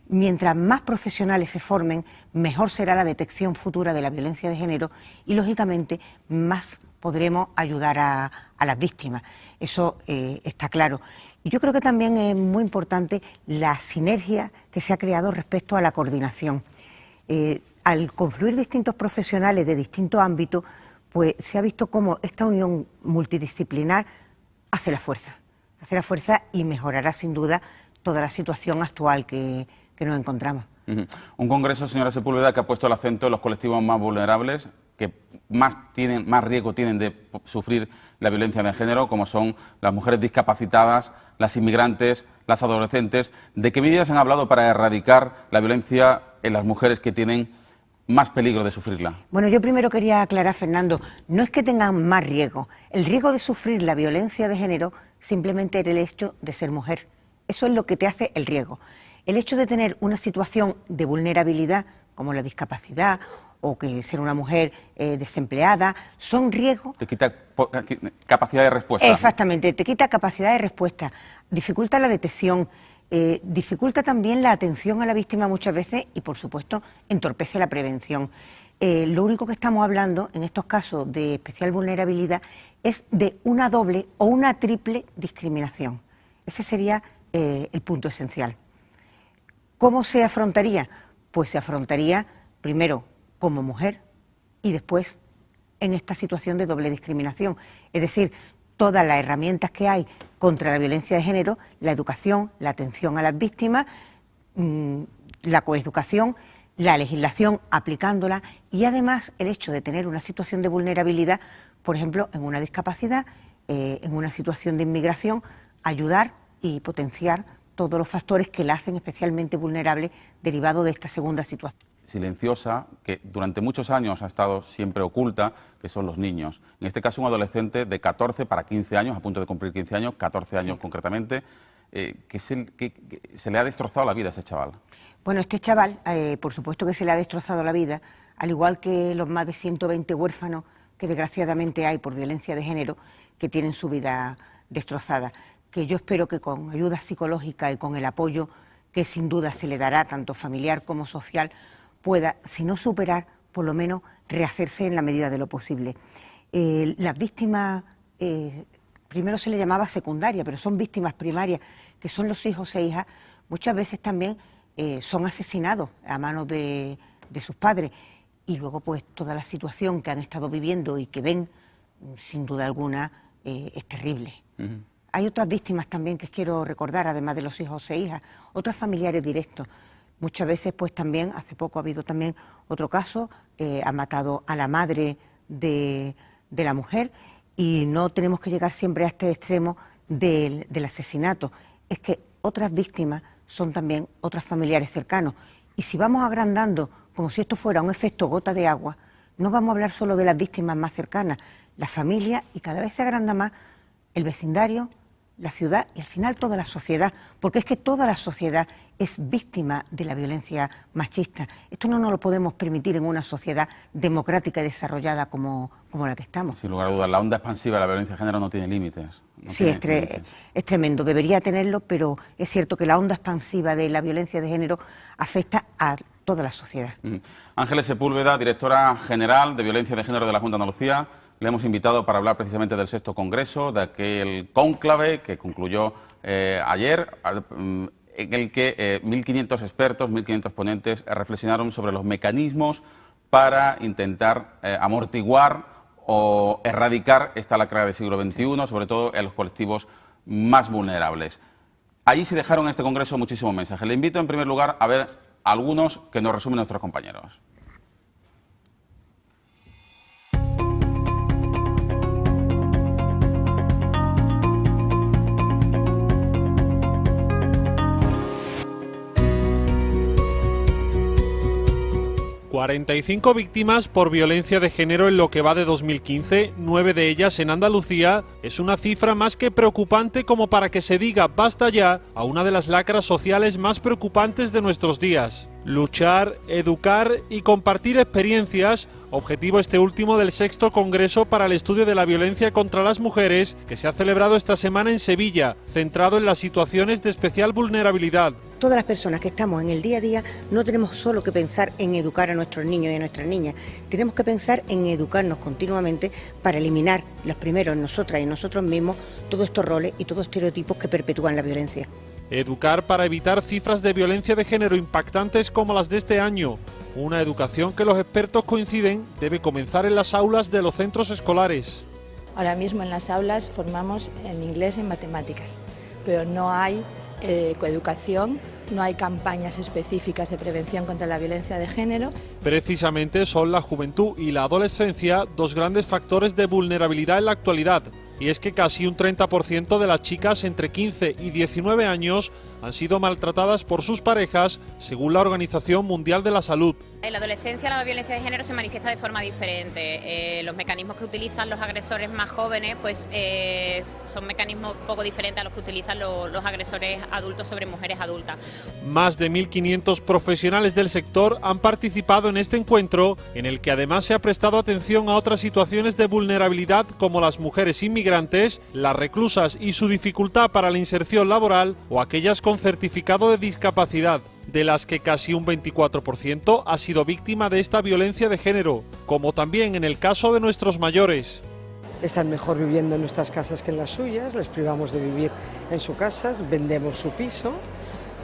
[SPEAKER 6] Mientras más profesionales se formen, mejor será la detección futura de la violencia de género y, lógicamente, más podremos ayudar a las víctimas. Eso está claro. Y yo creo que también es muy importante la sinergia que se ha creado respecto a la coordinación. Al confluir distintos profesionales de distintos ámbitos, pues se ha visto cómo esta unión multidisciplinar hace la fuerza y mejorará sin duda toda la situación actual que nos encontramos.
[SPEAKER 1] Un congreso, señora Sepúlveda, que ha puesto el acento en los colectivos más vulnerables, que más riesgo tienen de sufrir la violencia de género, como son las mujeres discapacitadas, las inmigrantes, las adolescentes. ¿De qué medidas han hablado para erradicar la violencia en las mujeres que tienen más peligro de sufrirla?
[SPEAKER 6] Bueno, yo primero quería aclarar, Fernando, no es que tengan más riesgo. El riesgo de sufrir la violencia de género simplemente era el hecho de ser mujer. Eso es lo que te hace el riesgo. El hecho de tener una situación de vulnerabilidad, como la discapacidad o que ser una mujer desempleada, son riesgos.
[SPEAKER 1] Te quita capacidad de respuesta.
[SPEAKER 6] Exactamente, te quita capacidad de respuesta, dificulta la detección, dificulta también la atención a la víctima muchas veces y, por supuesto, entorpece la prevención. Lo único que estamos hablando en estos casos de especial vulnerabilidad es de una doble o una triple discriminación. Ese sería el punto esencial. ¿Cómo se afrontaría? Pues se afrontaría primero como mujer y después en esta situación de doble discriminación. Es decir, todas las herramientas que hay contra la violencia de género, la educación, la atención a las víctimas, la coeducación, la legislación aplicándola y además el hecho de tener una situación de vulnerabilidad, por ejemplo, en una discapacidad, en una situación de inmigración, ayudar y potenciar todos los factores que la hacen especialmente vulnerable derivado de esta segunda situación.
[SPEAKER 1] Silenciosa, que durante muchos años ha estado siempre oculta, que son los niños. En este caso, un adolescente de 14 para 15 años, a punto de cumplir 15 años, 14 años concretamente, que se le ha destrozado la vida a ese chaval.
[SPEAKER 6] Bueno, este chaval, por supuesto que se le ha destrozado la vida, al igual que los más de 120 huérfanos que desgraciadamente hay por violencia de género, que tienen su vida destrozada. Que yo espero que con ayuda psicológica y con el apoyo que sin duda se le dará, tanto familiar como social, pueda, si no superar, por lo menos rehacerse en la medida de lo posible. Las víctimas, primero se le llamaba secundaria, pero son víctimas primarias, que son los hijos e hijas, muchas veces también son asesinados a manos de sus padres. Y luego pues toda la situación que han estado viviendo y que ven, sin duda alguna, es terrible. Hay otras víctimas también que quiero recordar, además de los hijos e hijas, otros familiares directos. Muchas veces, pues también, hace poco ha habido también otro caso, ha matado a la madre de la mujer y no tenemos que llegar siempre a este extremo del asesinato. Es que otras víctimas son también otros familiares cercanos. Y si vamos agrandando, como si esto fuera un efecto gota de agua, no vamos a hablar solo de las víctimas más cercanas, la familia, y cada vez se agranda más, el vecindario, la ciudad y al final toda la sociedad, porque es que toda la sociedad es víctima de la violencia machista. Esto no nos lo podemos permitir en una sociedad democrática y desarrollada como la que estamos.
[SPEAKER 1] Sin lugar a dudas, la onda expansiva de la violencia de género no tiene límites.
[SPEAKER 6] Sí, es tremendo, debería tenerlo, pero es cierto que la onda expansiva de la violencia de género afecta a toda la sociedad.
[SPEAKER 1] Ángeles Sepúlveda, directora general de Violencia de Género de la Junta de Andalucía, le hemos invitado para hablar precisamente del 6º Congreso, de aquel cónclave que concluyó ayer, en el que 1.500 expertos, 1.500 ponentes reflexionaron sobre los mecanismos para intentar amortiguar o erradicar esta lacra del siglo XXI, sobre todo en los colectivos más vulnerables. Allí se dejaron en este Congreso muchísimos mensajes. Le invito en primer lugar a ver algunos que nos resumen nuestros compañeros.
[SPEAKER 7] ...45 víctimas por violencia de género en lo que va de 2015, 9 de ellas en Andalucía, es una cifra más que preocupante como para que se diga basta ya a una de las lacras sociales más preocupantes de nuestros días. Luchar, educar y compartir experiencias, objetivo este último del 6º Congreso para el Estudio de la Violencia contra las Mujeres, que se ha celebrado esta semana en Sevilla, centrado en las situaciones de especial vulnerabilidad.
[SPEAKER 6] Todas las personas que estamos en el día a día no tenemos solo que pensar en educar a nuestros niños y a nuestras niñas, tenemos que pensar en educarnos continuamente para eliminar los primeros en nosotras y en nosotros mismos todos estos roles y todos estereotipos que perpetúan la violencia.
[SPEAKER 7] Educar para evitar cifras de violencia de género impactantes como las de este año. Una educación que los expertos coinciden debe comenzar en las aulas de los centros escolares.
[SPEAKER 8] Ahora mismo en las aulas formamos en inglés y en matemáticas, pero no hay coeducación, no hay campañas específicas de prevención contra la violencia de género.
[SPEAKER 7] Precisamente son la juventud y la adolescencia dos grandes factores de vulnerabilidad en la actualidad. Y es que casi un 30% de las chicas entre 15 y 19 años han sido maltratadas por sus parejas, según la Organización Mundial de la Salud.
[SPEAKER 9] En la adolescencia la violencia de género se manifiesta de forma diferente. Los mecanismos que utilizan los agresores más jóvenes pues son mecanismos poco diferentes a los que utilizan los agresores adultos sobre mujeres adultas.
[SPEAKER 7] Más de 1.500 profesionales del sector han participado en este encuentro, en el que además se ha prestado atención a otras situaciones de vulnerabilidad como las mujeres inmigrantes, las reclusas y su dificultad para la inserción laboral o aquellas con certificado de discapacidad, de las que casi un 24% ha sido víctima de esta violencia de género, como también en el caso de nuestros mayores.
[SPEAKER 10] Están mejor viviendo en nuestras casas que en las suyas, les privamos de vivir en sus casas, vendemos su piso,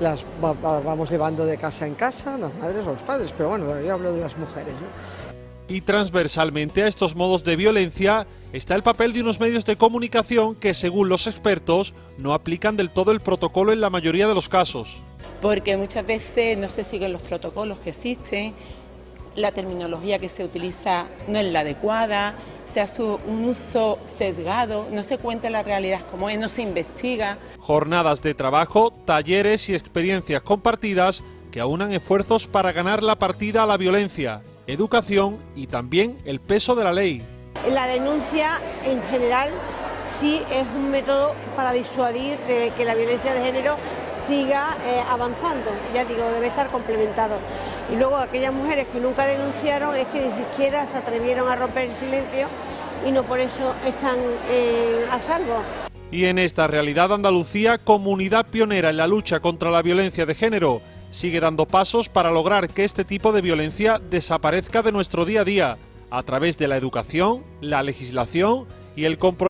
[SPEAKER 10] las vamos llevando de casa en casa, las madres o los padres, pero bueno, yo hablo de las mujeres, ¿no?
[SPEAKER 7] Y transversalmente a estos modos de violencia está el papel de unos medios de comunicación que, según los expertos, no aplican del todo el protocolo en la mayoría de los casos.
[SPEAKER 11] Porque muchas veces no se siguen los protocolos que existen, la terminología que se utiliza no es la adecuada, se hace un uso sesgado, no se cuenta la realidad como es, no se investiga.
[SPEAKER 7] Jornadas de trabajo, talleres y experiencias compartidas que aunan esfuerzos para ganar la partida a la violencia, educación y también el peso de la ley.
[SPEAKER 12] La denuncia en general sí es un método para disuadir de que la violencia de género siga avanzando, ya digo, debe estar complementado. Y luego aquellas mujeres que nunca denunciaron es que ni siquiera se atrevieron a romper el silencio y no por eso están a salvo.
[SPEAKER 7] Y en esta realidad Andalucía, comunidad pionera en la lucha contra la violencia de género, sigue dando pasos para lograr que este tipo de violencia desaparezca de nuestro día a día, a través de la educación, la legislación y el compromiso.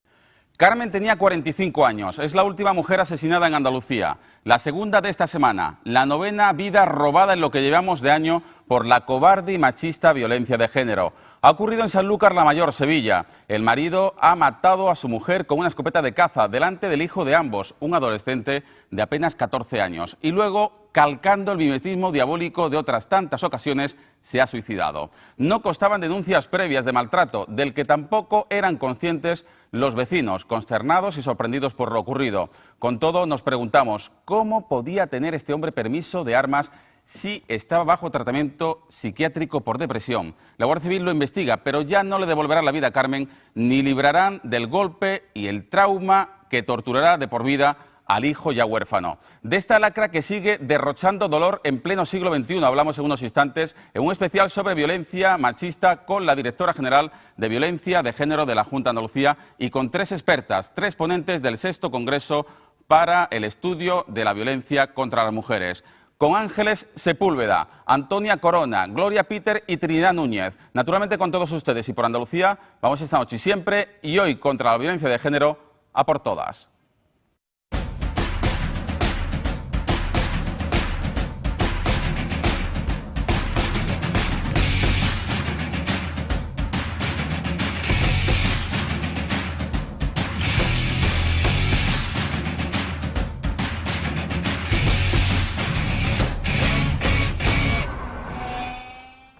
[SPEAKER 1] Carmen tenía 45 años, es la última mujer asesinada en Andalucía, la segunda de esta semana, la 9ª vida robada en lo que llevamos de año por la cobarde y machista violencia de género. Ha ocurrido en Sanlúcar la Mayor, Sevilla. El marido ha matado a su mujer con una escopeta de caza delante del hijo de ambos, un adolescente de apenas 14 años, y luego, calcando el mimetismo diabólico de otras tantas ocasiones, se ha suicidado. No constaban denuncias previas de maltrato, del que tampoco eran conscientes los vecinos, consternados y sorprendidos por lo ocurrido. Con todo, nos preguntamos, ¿cómo podía tener este hombre permiso de armas sí estaba bajo tratamiento psiquiátrico por depresión. La Guardia Civil lo investiga, pero ya no le devolverá la vida a Carmen ni librarán del golpe y el trauma que torturará de por vida al hijo ya huérfano. De esta lacra que sigue derrochando dolor en pleno siglo XXI, hablamos en unos instantes en un especial sobre violencia machista con la directora general de Violencia de Género de la Junta de Andalucía y con 3 expertas, 3 ponentes del 6º Congreso para el estudio de la violencia contra las mujeres. Con Ángeles Sepúlveda, Antonia Corona, Gloria Peter y Trinidad Núñez. Naturalmente con todos ustedes y por Andalucía, vamos esta noche y siempre, y hoy contra la violencia de género, a por todas.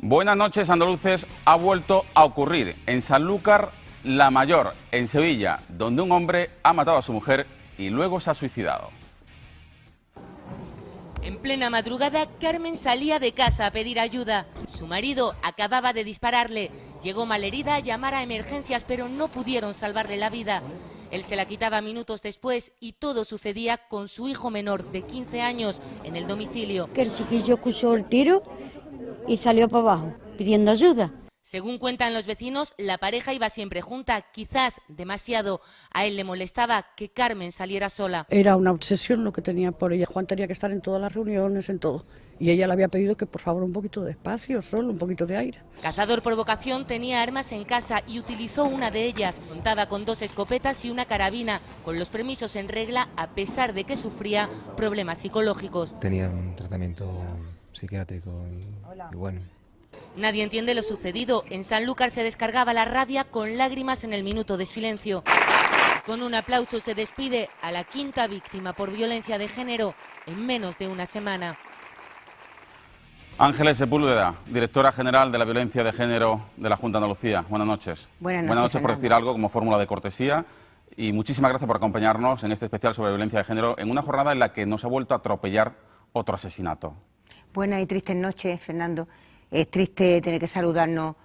[SPEAKER 1] Buenas noches, andaluces. Ha vuelto a ocurrir en Sanlúcar la Mayor, en Sevilla, donde un hombre ha matado a su mujer y luego se ha suicidado.
[SPEAKER 2] En plena madrugada, Carmen salía de casa a pedir ayuda. Su marido acababa de dispararle. Llegó malherida a llamar a emergencias, pero no pudieron salvarle la vida. Él se la quitaba minutos después y todo sucedía con su hijo menor de 15 años en el domicilio.
[SPEAKER 4] Que el chiquillo escuchó el tiro y salió para abajo pidiendo ayuda.
[SPEAKER 2] Según cuentan los vecinos, la pareja iba siempre junta, quizás demasiado. A él le molestaba que Carmen saliera sola.
[SPEAKER 22] Era una obsesión lo que tenía por ella. Juan tenía que estar en todas las reuniones, en todo. Y ella le había pedido que por favor un poquito de espacio, solo un poquito de aire.
[SPEAKER 2] Cazador por vocación, tenía armas en casa y utilizó una de ellas. Contaba con 2 escopetas y una carabina, con los permisos en regla a pesar de que sufría problemas psicológicos.
[SPEAKER 5] Tenía un tratamiento psiquiátrico y bueno.
[SPEAKER 2] Nadie entiende lo sucedido. En Sanlúcar se descargaba la rabia con lágrimas en el minuto de silencio. Con un aplauso se despide a la 5ª víctima por violencia de género en menos de una semana.
[SPEAKER 1] Ángeles Sepúlveda, directora general de la violencia de género de la Junta de Andalucía. Buenas noches.
[SPEAKER 6] Buenas
[SPEAKER 1] noches por decir algo como fórmula de cortesía y muchísimas gracias por acompañarnos en este especial sobre violencia de género en una jornada en la que nos ha vuelto a atropellar otro asesinato.
[SPEAKER 6] Buenas y tristes noches, Fernando. Es triste tener que saludarnos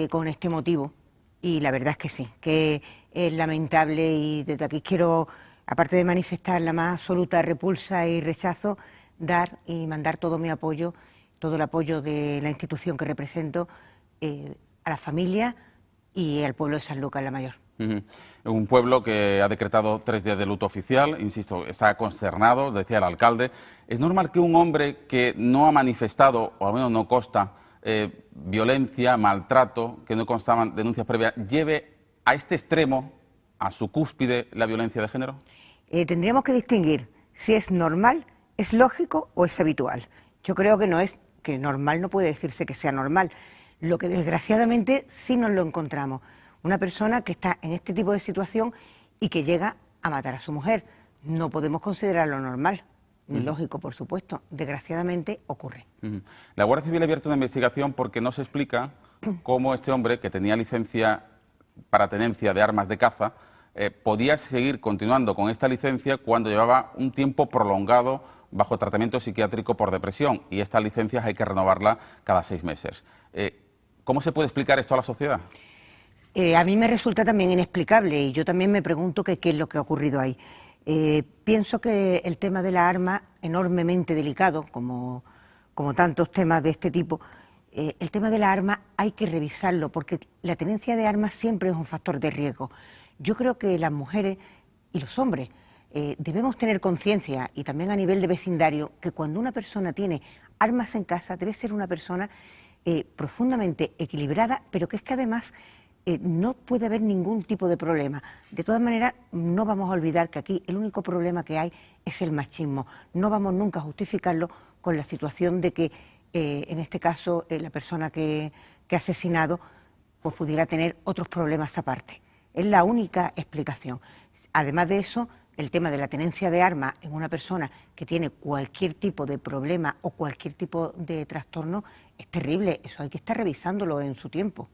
[SPEAKER 6] con este motivo y la verdad es que sí, que es lamentable y desde aquí quiero, aparte de manifestar la más absoluta repulsa y rechazo, dar y mandar todo mi apoyo, todo el apoyo de la institución que represento a la familia y al pueblo de Sanlúcar la Mayor.
[SPEAKER 1] Un pueblo que ha decretado 3 días de luto oficial, insisto, está consternado, decía el alcalde. ¿Es normal que un hombre que no ha manifestado, o al menos no consta, violencia, maltrato, que no constaban denuncias previas, lleve a este extremo, a su cúspide, la violencia de género?
[SPEAKER 6] Tendríamos que distinguir si es normal, es lógico o es habitual. Yo creo que no es, que normal no puede decirse que sea normal. Lo que desgraciadamente sí nos lo encontramos. Una persona que está en este tipo de situación y que llega a matar a su mujer. No podemos considerarlo normal, ni lógico, por supuesto. Desgraciadamente ocurre.
[SPEAKER 1] La Guardia Civil ha abierto una investigación porque no se explica cómo este hombre, que tenía licencia para tenencia de armas de caza, podía seguir continuando con esta licencia cuando llevaba un tiempo prolongado bajo tratamiento psiquiátrico por depresión, y estas licencias hay que renovarla cada 6 meses. ¿Cómo se puede explicar esto a la sociedad?
[SPEAKER 6] A mí me resulta también inexplicable y yo también me pregunto qué es lo que ha ocurrido ahí. Pienso que el tema de la arma, enormemente delicado, como tantos temas de este tipo, el tema de la arma hay que revisarlo porque la tenencia de armas siempre es un factor de riesgo. Yo creo que las mujeres y los hombres debemos tener conciencia, y también a nivel de vecindario, que cuando una persona tiene armas en casa debe ser una persona profundamente equilibrada, pero que es que además no puede haber ningún tipo de problema. De todas maneras, no vamos a olvidar que aquí el único problema que hay es el machismo. No vamos nunca a justificarlo con la situación de que, en este caso, la persona que ha asesinado pues pudiera tener otros problemas aparte. Es la única explicación. Además de eso, el tema de la tenencia de armas en una persona que tiene cualquier tipo de problema o cualquier tipo de trastorno es terrible. Eso hay que estar revisándolo en su tiempo.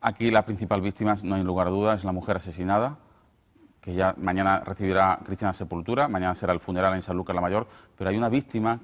[SPEAKER 1] Aquí la principal víctima, no hay lugar a dudas, es la mujer asesinada, que ya mañana recibirá cristiana sepultura, mañana será el funeral en Sanlúcar la Mayor, pero hay una víctima